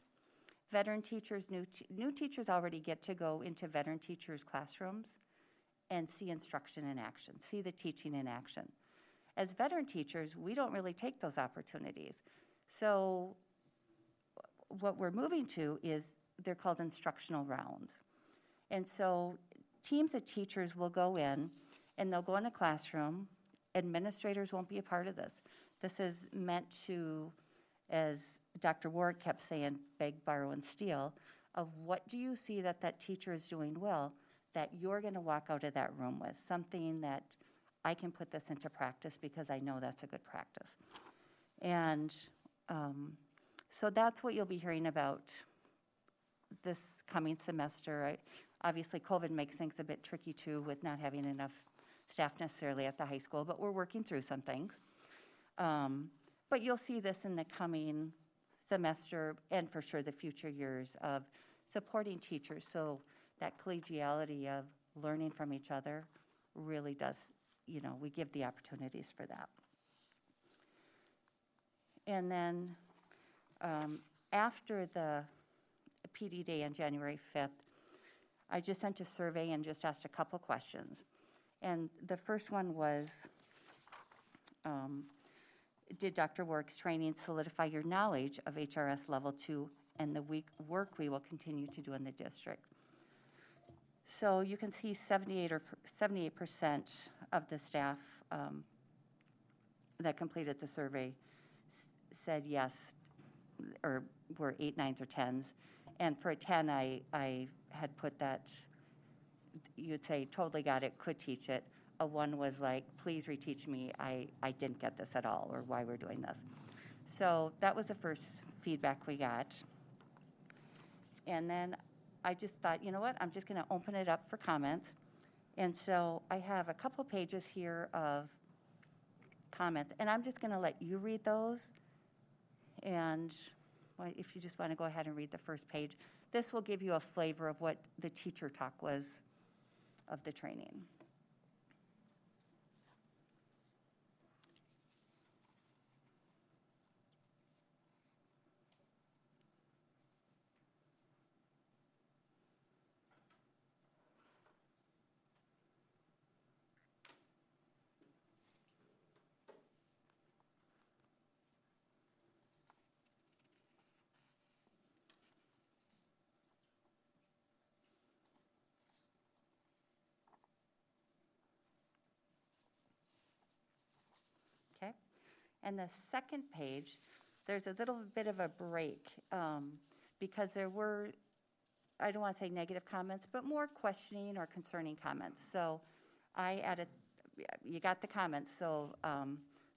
veteran teachers, new teachers already get to go into veteran teachers' classrooms and see instruction in action, see the teaching in action. As veteran teachers, we don't really take those opportunities. So what we're moving to is, they're called instructional rounds. And so teams of teachers will go in, and they'll go in a classroom. Administrators won't be a part of this. This is meant to, as Dr. Ward kept saying, beg, borrow, and steal, of what do you see that teacher is doing well that you're going to walk out of that room with, something that I can put this into practice because I know that's a good practice. And so that's what you'll be hearing about this coming semester. Obviously, COVID makes things a bit tricky too with not having enough staff necessarily at the high school, but we're working through some things. But you'll see this in the coming semester and for sure the future years of supporting teachers so that collegiality of learning from each other really does, we give the opportunities for that. And then after the PD Day on January 5th, I just sent a survey and just asked a couple questions. And the first one was, did Dr. Warwick's training solidify your knowledge of HRS Level 2 and the work we will continue to do in the district? So you can see 78% of the staff that completed the survey said yes, or were 8, 9s, or 10s. And for a 10, I had put that, you'd say, totally got it, could teach it. A 1 was like, please reteach me, I didn't get this at all, or why we're doing this. So that was the first feedback we got. And then I just thought, you know what, I'm just going to open it up for comments. And so I have a couple pages here of comments, and I'm just going to let you read those. And if you just want to go ahead and read the first page, this will give you a flavor of what the teacher talk was of the training. Okay, and the second page, there's a little bit of a break because there were, I don't want to say negative comments, but more questioning or concerning comments. So I added, you got the comments, so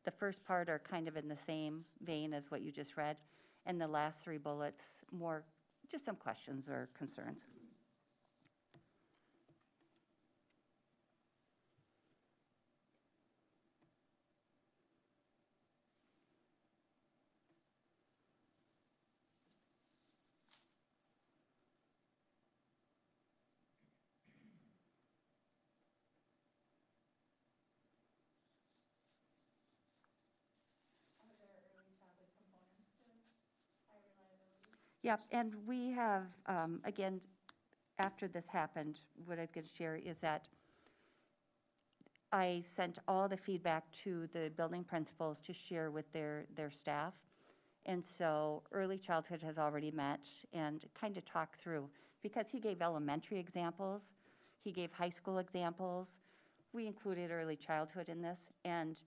the first part are kind of in the same vein as what you just read, and the last 3 bullets, more just some questions or concerns. Yep, and we have, again, after this happened, what I'm going to share is that I sent all the feedback to the building principals to share with their staff. And so early childhood has already met and kind of talked through, because he gave elementary examples, he gave high school examples. We included early childhood in this, and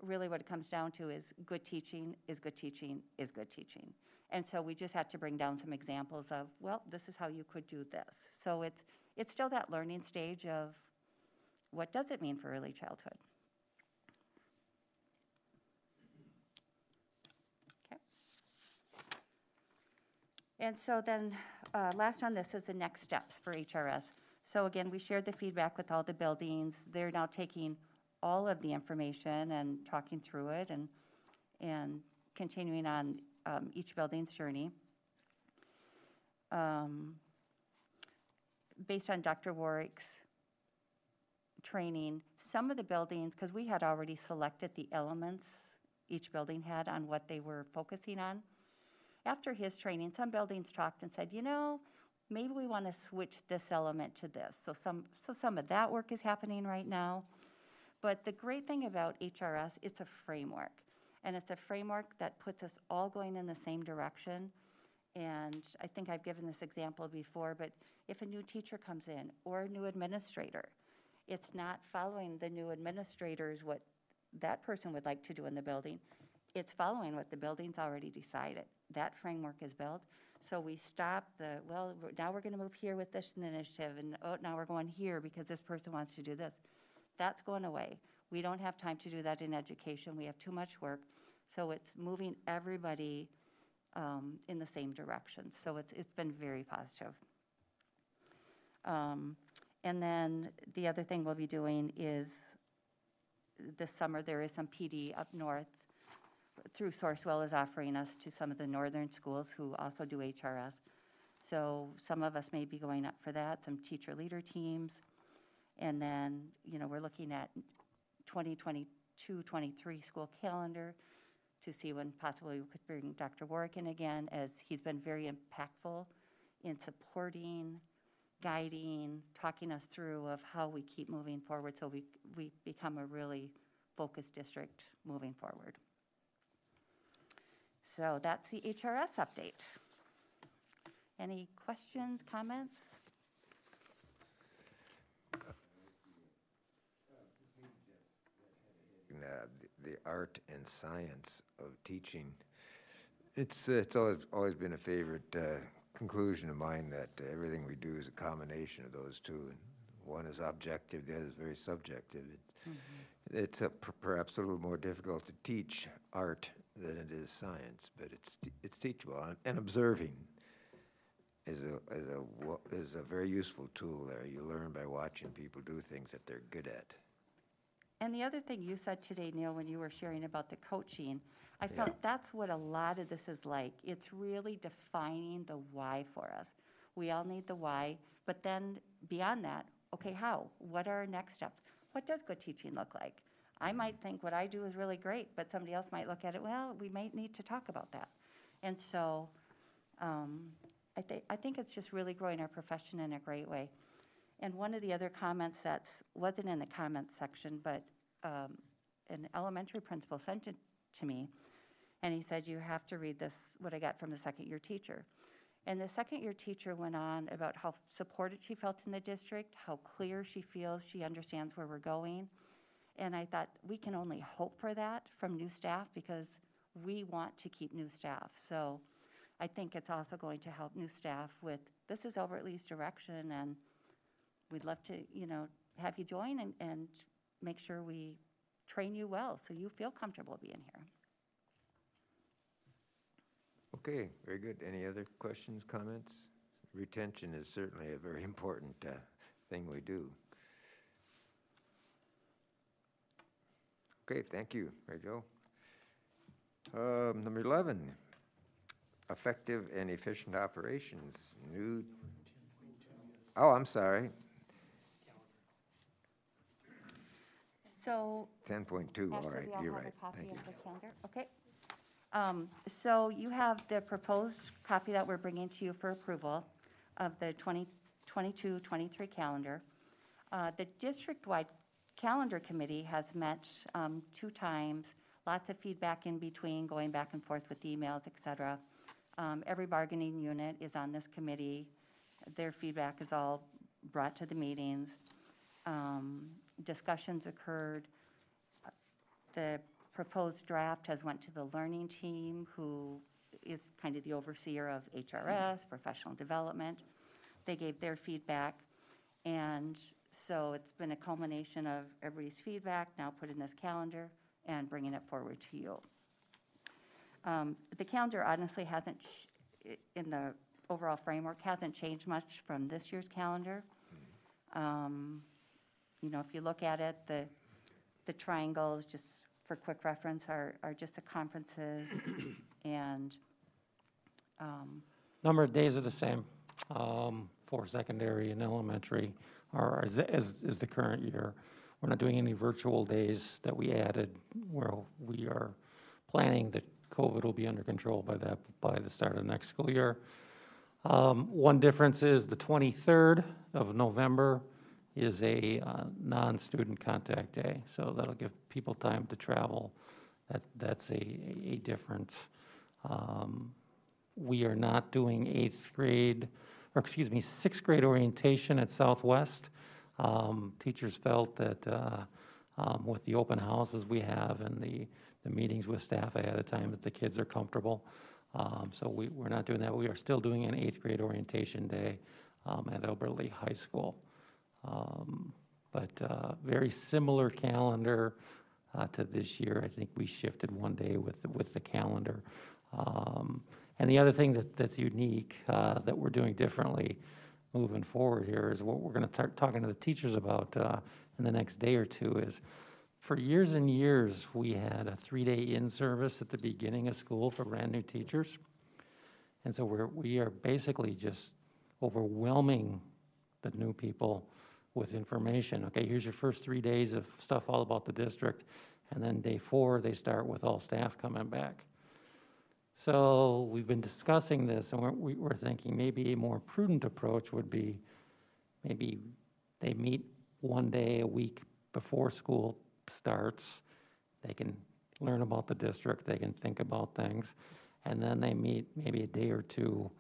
really what it comes down to is good teaching is good teaching is good teaching. And so we just had to bring down some examples of, well, this is how you could do this. So it's still that learning stage of what does it mean for early childhood. Okay. And so then last on this is the next steps for HRS. So again, we shared the feedback with all the buildings. They're now taking all of the information and talking through it and continuing on each building's journey. Based on Dr. Warwick's training, some of the buildings, because we had already selected the elements each building had on what they were focusing on. After his training, some buildings talked and said, maybe we want to switch this element to this. So some of that work is happening right now. But the great thing about HRS, it's a framework. And it's a framework that puts us all going in the same direction. And I think I've given this example before, but if a new teacher comes in or a new administrator, it's not following the new administrators what that person would like to do in the building. It's following what the building's already decided. That framework is built. So we stop now we're going to move here with this initiative, and now we're going here because this person wants to do this. That's going away. We don't have time to do that in education. We have too much work. So it's moving everybody in the same direction. So it's been very positive. And then the other thing we'll be doing is this summer there is some PD up north through Sourcewell is offering us to some of the northern schools who also do HRS. So some of us may be going up for that, some teacher leader teams. And then, we're looking at 2022-23 school calendar to see when possibly we could bring Dr. Warwick in again, as he's been very impactful in supporting, guiding, talking us through of how we keep moving forward so we become a really focused district moving forward. So that's the HRS update. Any questions, comments? The art and science of teaching. It's always been a favorite conclusion of mine that everything we do is a combination of those two. And one is objective, the other is very subjective. It's perhaps a little more difficult to teach art than it is science, but it's teachable. And observing is a very useful tool there. You learn by watching people do things that they're good at. And the other thing you said today, Neil, when you were sharing about the coaching, I felt that's what a lot of this is like. It's really defining the why for us. We all need the why, but then beyond that, okay, how? What are our next steps? What does good teaching look like? I might think what I do is really great, but somebody else might look at it, well, we might need to talk about that. And so I think it's just really growing our profession in a great way. And one of the other comments that wasn't in the comments section, but an elementary principal sent it to me, and he said, you have to read this, what I got from the second-year teacher. And the second-year teacher went on about how supported she felt in the district, how clear she feels, she understands where we're going. And I thought, we can only hope for that from new staff because we want to keep new staff. So I think it's also going to help new staff with, this is Albert Lee's direction, and we'd love to, have you join and make sure we train you well so you feel comfortable being here. Okay, very good. Any other questions, comments? Retention is certainly a very important thing we do. Okay, thank you. Mary Jo. Number 11, effective and efficient operations. Oh, I'm sorry. So 10.2, all right, you're right. Thank you. Thank you. The calendar. Okay. So you have the proposed copy that we're bringing to you for approval of the 2022-23 calendar. The district-wide calendar committee has met 2 times, lots of feedback in between, going back and forth with emails, et cetera. Every bargaining unit is on this committee. Their feedback is all brought to the meetings. Discussions occurred. The proposed draft has went to the learning team, who is kind of the overseer of HRS, professional development. They gave their feedback, and so it's been a culmination of everybody's feedback, now put in this calendar and bringing it forward to you. The calendar honestly hasn't, in the overall framework, hasn't changed much from this year's calendar. If you look at it, the triangles, just for quick reference, are just the conferences, and number of days are the same for secondary and elementary, or as the current year. We're not doing any virtual days that we added, where we are planning that COVID will be under control by the start of the next school year. One difference is the 23rd of November is a non-student contact day, so that'll give people time to travel. That's a difference. We are not doing 6th grade orientation at Southwest. Teachers felt that with the open houses we have and the meetings with staff ahead of time, that the kids are comfortable. So we're not doing that. We are still doing an 8th grade orientation day at Albert Lee High School. But very similar calendar to this year. I think we shifted one day with the calendar. And the other thing that's unique that we're doing differently moving forward here is what we're going to start talking to the teachers about in the next day or two is, for years and years, we had a 3-day in-service at the beginning of school for brand new teachers. And so we are basically just overwhelming the new people with information. Okay, here's your first 3 days of stuff all about the district, and then day 4, they start with all staff coming back. So we've been discussing this, and we're thinking maybe a more prudent approach would be maybe they meet 1 day a week before school starts. They can learn about the district, they can think about things, and then they meet maybe a day or 2,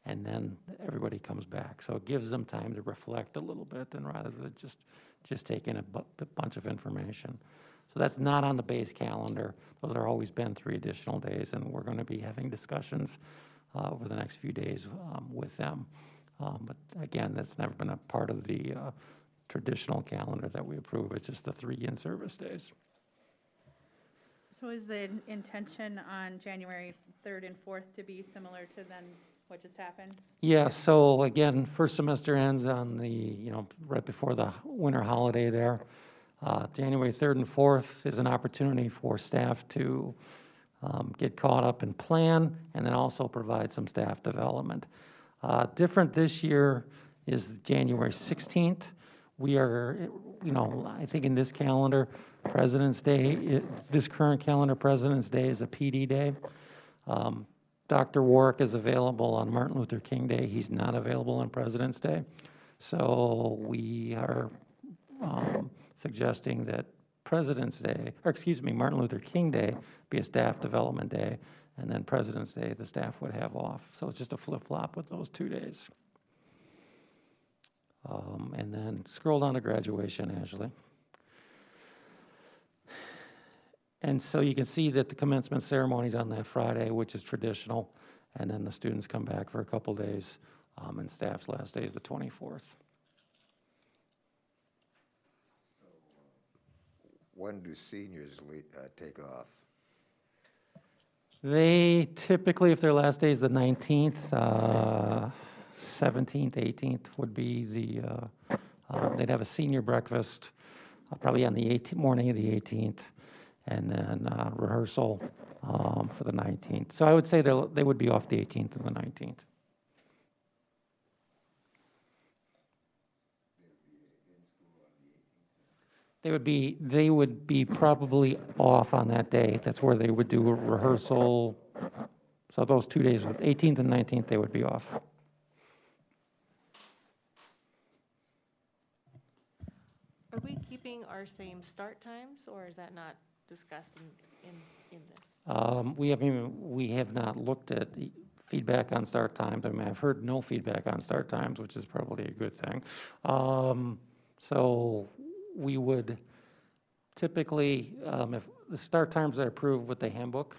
and then everybody comes back. So it gives them time to reflect a little bit, and rather than just taking a bunch of information. So that's not on the base calendar. Those are always been 3 additional days, and we're going to be having discussions over the next few days with them. But again, that's never been a part of the traditional calendar that we approve. It's just the 3 in-service days. So is the intention on January 3rd and 4th to be similar to then what just happened? Yeah, so again, first semester ends on the, right before the winter holiday there. January 3rd and 4th is an opportunity for staff to get caught up and plan, and then also provide some staff development. Different this year is January 16th. We are, I think in this calendar, President's Day, this current calendar, President's Day is a PD day. Dr. Warwick is available on Martin Luther King Day. He's not available on President's Day. So we are suggesting that Martin Luther King Day be a staff development day, and then President's Day the staff would have off. So it's just a flip-flop with those 2 days. And then scroll down to graduation, Ashley. And so you can see that the commencement ceremony is on that Friday, which is traditional, and then the students come back for a couple days, and staff's last day is the 24th. When do seniors take off? They typically, if their last day is the 19th, 17th, 18th would be they'd have a senior breakfast, probably on the morning of the 18th, and then rehearsal for the 19th. So I would say they would be off the 18th and the 19th. They would be probably off on that day. That's where they would do a rehearsal. So those 2 days, 18th and 19th, they would be off. Are we keeping our same start times, or is that not discussed in this? We have not looked at the feedback on start times. I mean, I've heard no feedback on start times, which is probably a good thing. So we would typically, if the start times are approved with the handbook,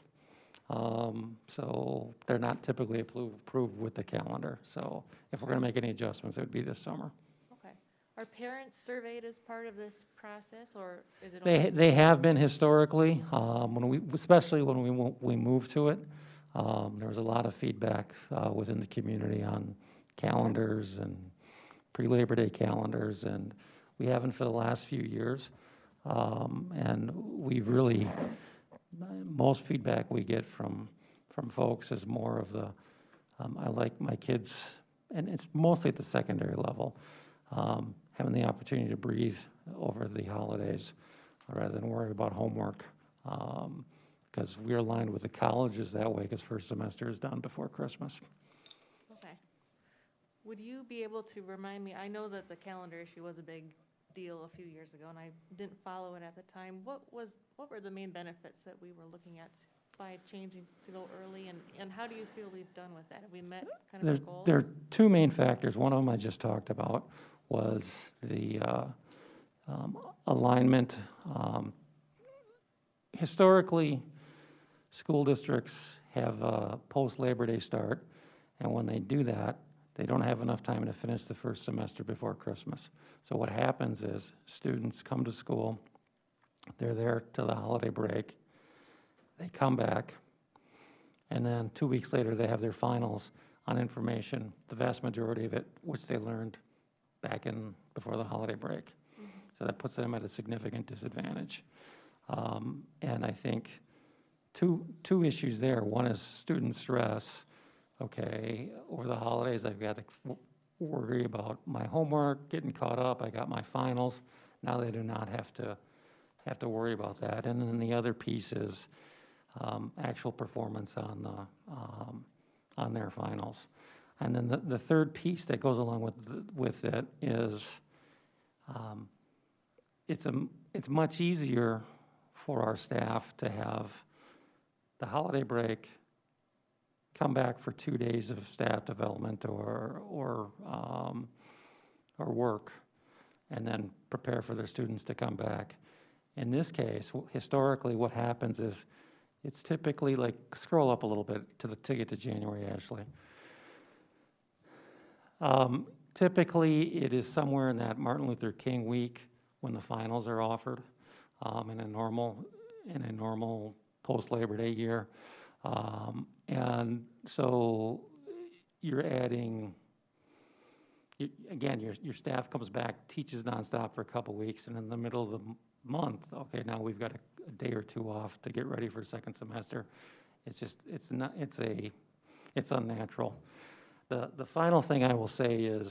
so they're not typically approved with the calendar. So if we're going to make any adjustments, it would be this summer. Okay. Are parents surveyed as part of this process, or is it? They have been historically, especially when we moved to it. There was a lot of feedback within the community on calendars and pre-Labor Day calendars, and we haven't for the last few years. And we've really, most feedback we get from folks is more of the, I like my kids, and it's mostly at the secondary level, having the opportunity to breathe over the holidays rather than worry about homework, because we're aligned with the colleges that way, because first semester is done before Christmas. Okay. Would you be able to remind me, I know that the calendar issue was a big deal a few years ago, and I didn't follow it at the time. What were the main benefits that we were looking at by changing to go early, and how do you feel we've done with that? Have we met kind of our goals? There are 2 main factors. One of them I just talked about was the alignment. Historically, school districts have a post-Labor Day start, and when they do that, they don't have enough time to finish the first semester before Christmas. So what happens is students come to school, they're there till the holiday break, they come back, and then 2 weeks later they have their finals on information, the vast majority of it, which they learned back in before the holiday break. Mm-hmm. So that puts them at a significant disadvantage. And I think two issues there. One is student stress. Okay, over the holidays I've got to worry about my homework, getting caught up. I got my finals. Now they do not have to worry about that. And then the other piece is actual performance on their finals. And then the third piece that goes along with it is it's much easier for our staff to have the holiday break, come back for 2 days of staff development or work, and then prepare for their students to come back. In this case, historically, what happens is it's typically like, scroll up a little bit to get to January, Ashley. Typically, it is somewhere in that Martin Luther King week when the finals are offered in a normal post-Labor Day year. And so you're adding, again, your staff comes back, teaches nonstop for a couple weeks, and in the middle of the month, okay, now we've got a day or two off to get ready for second semester. It's unnatural. The final thing I will say is,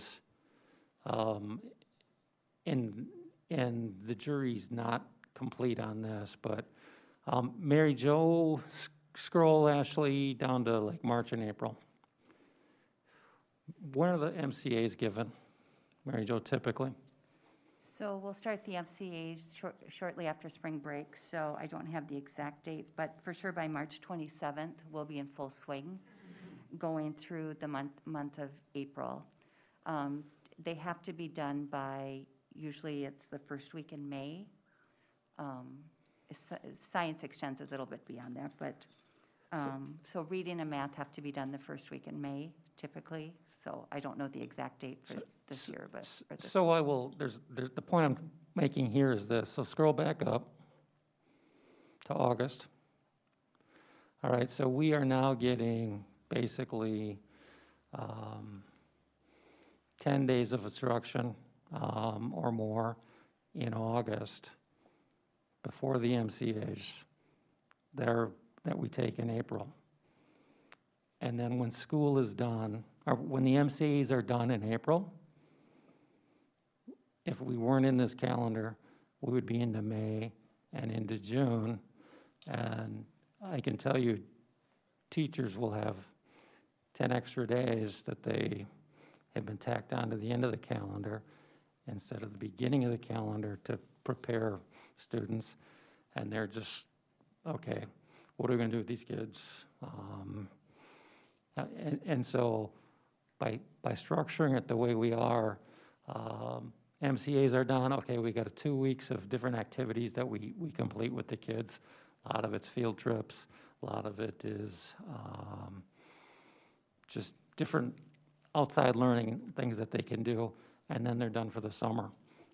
and the jury's not complete on this, but Mary Jo, scroll, Ashley, down to like March and April. When are the MCAs given, Mary Jo, typically? So we'll start the MCAs shortly after spring break, so I don't have the exact date, but for sure by March 27th, we'll be in full swing, going through the month of April. They have to be done by, usually it's the first week in May. Science extends a little bit beyond that, but so reading and math have to be done the first week in May, typically. So I don't know the exact date for this year, but for this. So I will. There's the point I'm making here is this. So scroll back up to August. All right. So we are now getting basically 10 days of instruction or more in August before the MCAs that we take in April. And then when school is done, or when the MCAs are done in April, if we weren't in this calendar, we would be into May and into June. And I can tell you, teachers will have 10 extra days that they have been tacked onto the end of the calendar instead of the beginning of the calendar to prepare students. And they're just, okay, what are we going to do with these kids? And so by structuring it the way we are, MCAs are done. Okay, we got 2 weeks of different activities that we complete with the kids. A lot of it's field trips. A lot of it is just different outside learning things that they can do, and then they're done for the summer.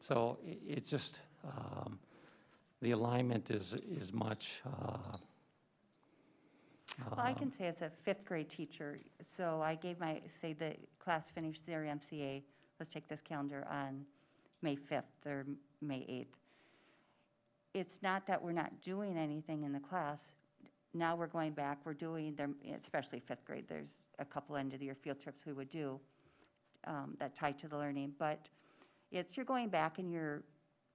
So it's just the alignment is much. Well, I can say as a fifth grade teacher, so I gave say the class finished their MCA, let's take this calendar on May 5th or May 8th. It's not that we're not doing anything in the class. Now we're going back, we're doing them, especially fifth grade, there's a couple end of the year field trips we would do that tie to the learning, but you're going back and you're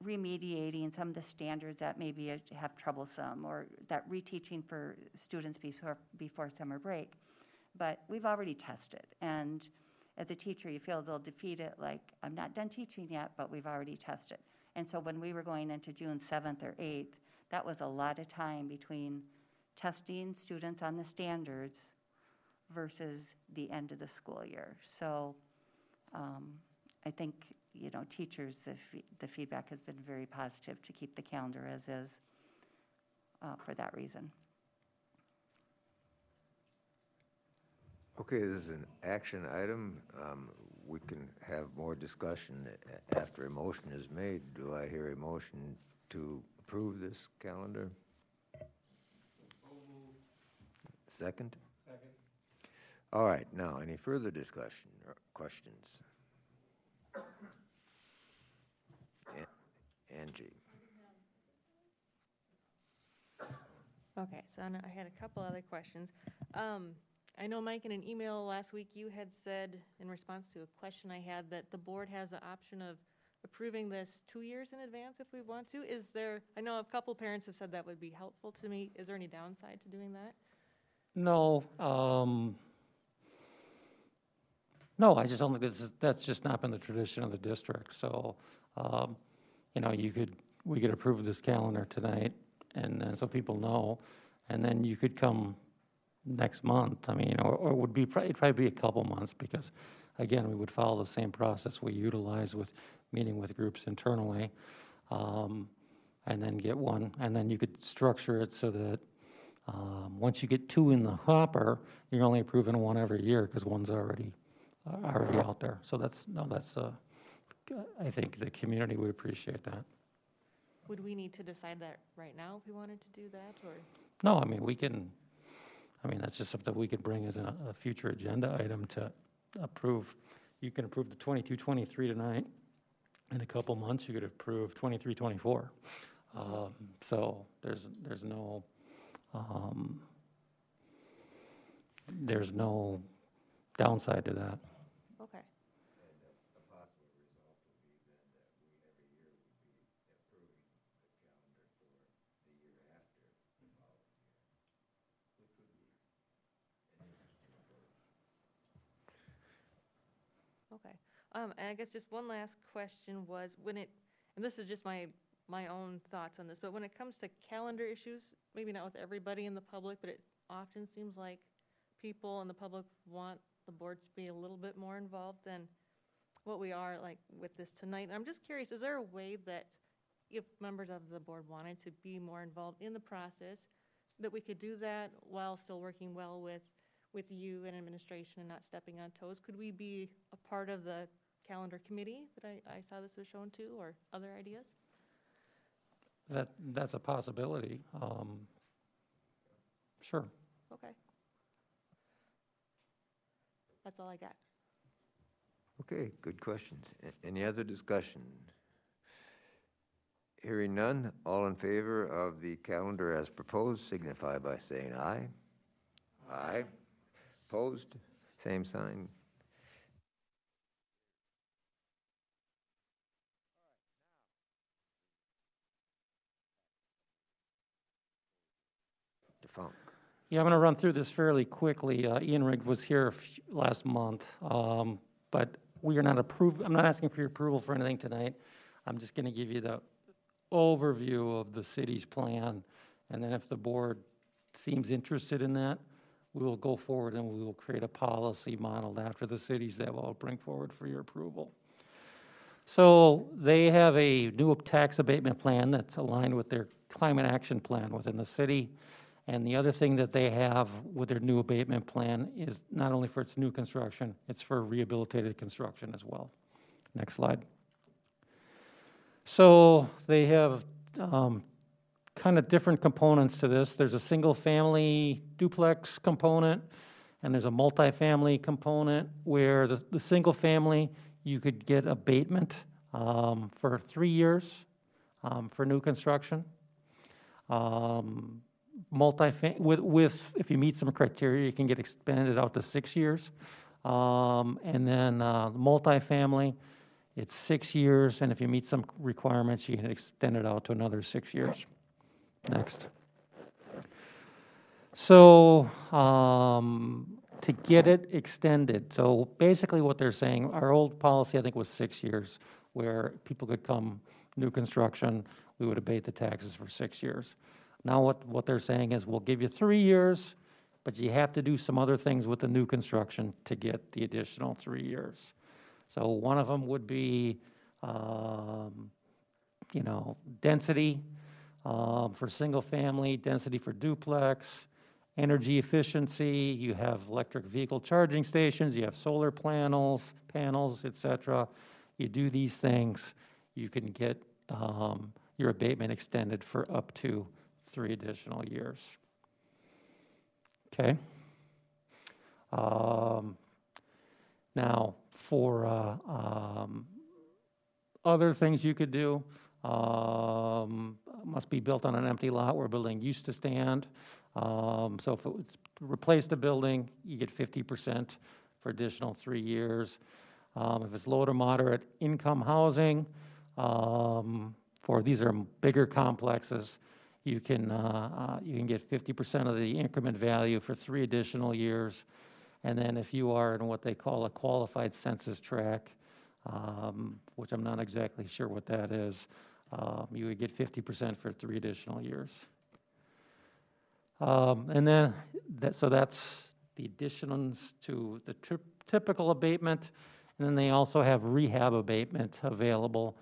remediating some of the standards that maybe have troublesome, or that reteaching for students before summer break. But we've already tested, and as a teacher you feel a little defeated, like I'm not done teaching yet, but we've already tested. And so when we were going into June 7th or 8th, that was a lot of time between testing students on the standards versus the end of the school year. So I think, teachers, the feedback has been very positive to keep the calendar as is for that reason. Okay, this is an action item. We can have more discussion after a motion is made. Do I hear a motion to approve this calendar? Second? Second. All right, now, any further discussion or questions? Angie. Okay, so I had a couple other questions. I know, Mike, in an email last week, you had said, in response to a question I had, that the board has the option of approving this 2 years in advance if we want to. Is there, I know a couple parents have said that would be helpful to me. Is there any downside to doing that? No, no, I just don't think that's just not been the tradition of the district. So, you know, we could approve this calendar tonight, and then so people know, and then you could come next month. I mean, or it would be it'd probably be a couple months because, again, we would follow the same process we utilize with meeting with groups internally, and then get one, and then you could structure it so that once you get 2 in the hopper, you're only approving 1 every year because one's already out there. So I think the community would appreciate that. Would we need to decide that right now if we wanted to do that, or? No, I mean, that's just something we could bring as a future agenda item to approve. You can approve the 22-23 tonight. In a couple months, you could approve 23-24. So there's no downside to that. Okay. And a possible result would be then that we every year would be approving the calendar for the year after the following year, which would be an interesting approach. Okay. And I guess just one last question was and this is just my own thoughts on this, but when it comes to calendar issues, maybe not with everybody in the public, but it often seems like people in the public want the board to be a little bit more involved than what we are, like with this tonight. And I'm just curious, is there a way that if members of the board wanted to be more involved in the process, that we could do that while still working well with you and administration and not stepping on toes? Could we be a part of the calendar committee that I saw this was shown to, or other ideas? That's a possibility. Sure. Okay. That's all I got. Okay, good questions. Any other discussion? Hearing none, all in favor of the calendar as proposed signify by saying aye. Aye. Opposed? Same sign. Defunct. Yeah, I'm going to run through this fairly quickly. Ian Rigg was here last month, but we are not approved. I'm not asking for your approval for anything tonight. I'm just going to give you the overview of the city's plan, and then if the board seems interested in that, we will go forward and we will create a policy modeled after the cities that will bring forward for your approval. So they have a new tax abatement plan that's aligned with their climate action plan within the city. And the other thing that they have with their new abatement plan is not only for its new construction, it's for rehabilitated construction as well. Next slide. So they have kind of different components to this. There's a single-family duplex component, and there's a multifamily component where the single-family, you could get abatement for 3 years for new construction. If you meet some criteria, you can get expanded out to 6 years. And then multifamily, it's 6 years, and if you meet some requirements, you can extend it out to another 6 years. Next. So to get it extended, so basically what they're saying, our old policy I think was 6 years, where people could come new construction, we would abate the taxes for 6 years. Now what they're saying is we'll give you 3 years, but you have to do some other things with the new construction to get the additional 3 years. So one of them would be, density for single family, density for duplex, energy efficiency. You have electric vehicle charging stations, you have solar panels, etc. You do these things, you can get your abatement extended for up to 3 additional years. Okay. Now, for other things you could do, must be built on an empty lot where a building used to stand. So if it was replace the building, you get 50% for additional 3 years. If it's low to moderate income housing, for these are bigger complexes, you can get 50% of the increment value for 3 additional years. And then if you are in what they call a qualified census tract, which I'm not exactly sure what that is, you would get 50% for 3 additional years. And then, so that's the additions to the typical abatement. And then they also have rehab abatement available,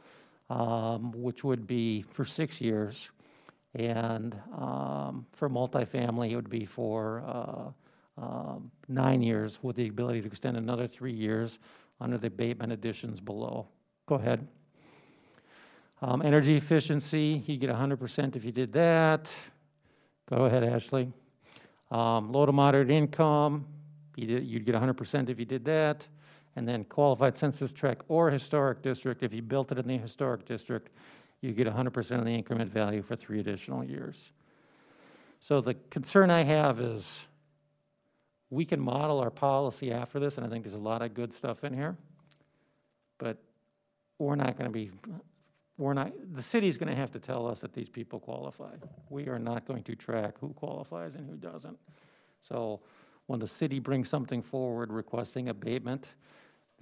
which would be for 6 years. And for multifamily, it would be for 9 years with the ability to extend another 3 years under the abatement additions below. Go ahead. Energy efficiency, you get 100% if you did that. Go ahead, Ashley. Low to moderate income, you'd get 100% if you did that. And then qualified census tract or historic district, if you built it in the historic district, you get 100% of the increment value for 3 additional years. So the concern I have is we can model our policy after this, and I think there's a lot of good stuff in here, but the city's going to have to tell us that these people qualify. We are not going to track who qualifies and who doesn't. So when the city brings something forward requesting abatement,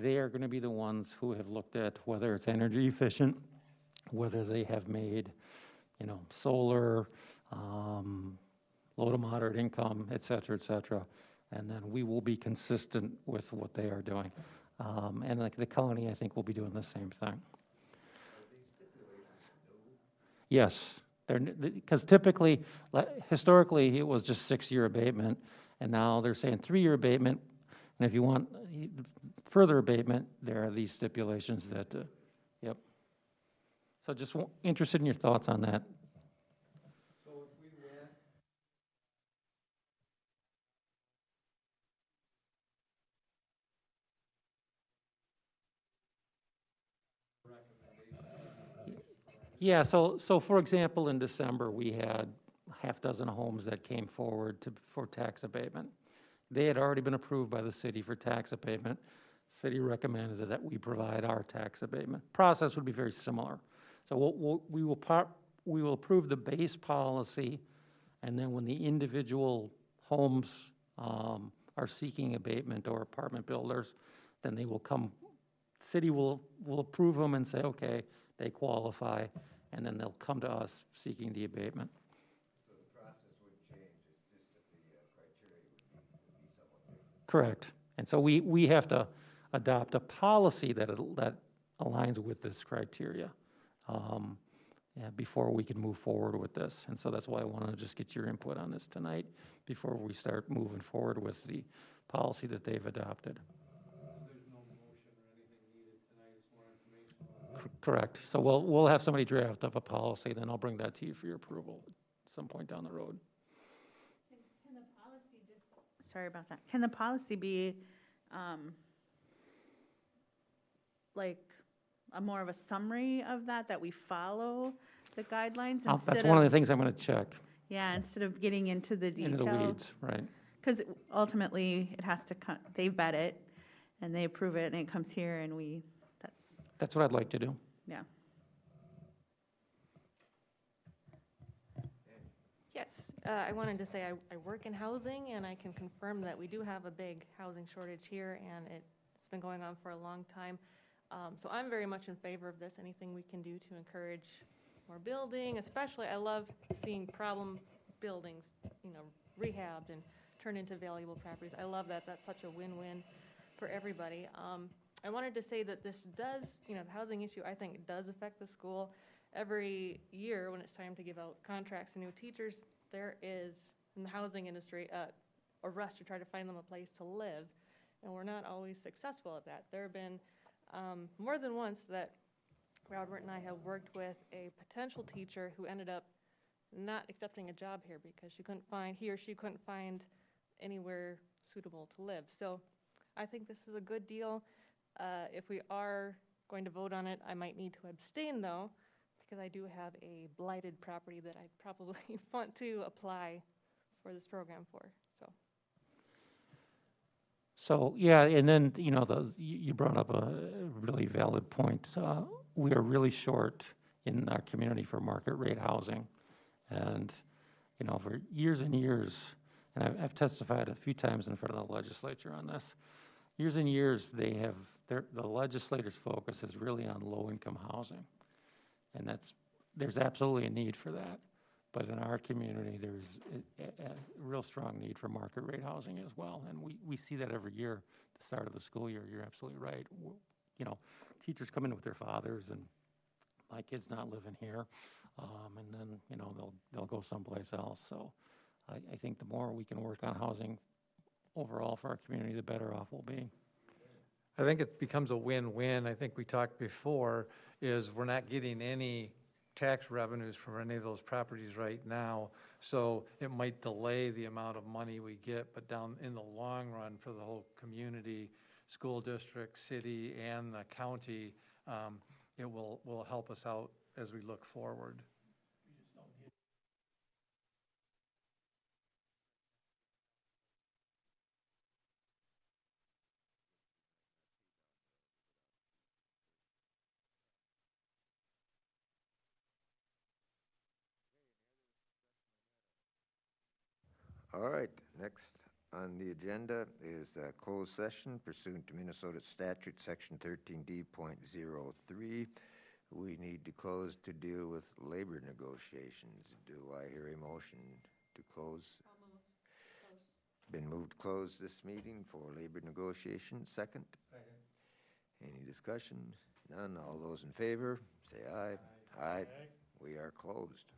they are going to be the ones who have looked at whether it's energy efficient, whether they have made, solar, low to moderate income, et cetera, and then we will be consistent with what they are doing. And like the county, I think, will be doing the same thing. Yes, because typically, historically, it was just 6-year abatement, and now they're saying 3-year abatement. And if you want further abatement, there are these stipulations that, yep. So just interested in your thoughts on that. So if we win, yeah, so for example, in December, we had half dozen homes that came forward for tax abatement. They had already been approved by the city for tax abatement. City recommended that we provide our tax abatement. Process would be very similar. So we will approve the base policy, and then when the individual homes are seeking abatement or apartment builders, then they will come. City will approve them and say, okay, they qualify, and then they'll come to us seeking the abatement. So the process would change. It's just that the criteria would be somewhat different. Correct. And so we have to adopt a policy that aligns with this criteria before we can move forward with this. And so that's why I wanted to just get your input on this tonight before we start moving forward with the policy that they've adopted. There's no motion or anything needed tonight, it's more informational. Correct. So we'll have somebody draft up a policy, then I'll bring that to you for your approval at some point down the road. Can the policy just, sorry about that, can the policy be like more of a summary of that we follow the guidelines? That's one of the things I'm going to check. Yeah, instead of getting into the details. Into the weeds, right. Because ultimately, it has to they vet it, and they approve it, and it comes here, and that's what I'd like to do. Yeah. Yes, I wanted to say I work in housing, and I can confirm that we do have a big housing shortage here, and it's been going on for a long time. So I'm very much in favor of this. Anything we can do to encourage more building, especially I love seeing problem buildings, rehabbed and turned into valuable properties. I love that. That's such a win-win for everybody. I wanted to say that this does, the housing issue, I think, does affect the school. Every year when it's time to give out contracts to new teachers, there is, in the housing industry, a rush to try to find them a place to live, and we're not always successful at that. There have been more than once that Robert and I have worked with a potential teacher who ended up not accepting a job here because he or she couldn't find anywhere suitable to live. So I think this is a good deal. If we are going to vote on it, I might need to abstain, though, because I do have a blighted property that I probably want to apply for this program for, so. So, yeah, and then, you brought up a really valid point. We are really short in our community for market rate housing. And, for years and years, and I've testified a few times in front of the legislature on this, years and years, the legislators' focus is really on low-income housing. And there's absolutely a need for that. But in our community, there's a real strong need for market rate housing as well. And we see that every year, the start of the school year. You're absolutely right. Teachers come in with their fathers, and my kid's not living here. And then, they'll go someplace else. So I think the more we can work on housing overall for our community, the better off we'll be. I think it becomes a win-win. I think we talked before, is we're not getting any tax revenues from any of those properties right now, so it might delay the amount of money we get, but down in the long run for the whole community, school district, city, and the county, it will help us out as we look forward. All right, next on the agenda is a closed session pursuant to Minnesota Statute, Section 13D.03. We need to close to deal with labor negotiations. Do I hear a motion to close? Been moved to close this meeting for labor negotiations. Second? Second. Any discussion? None. All those in favor, say aye. Aye. We are closed.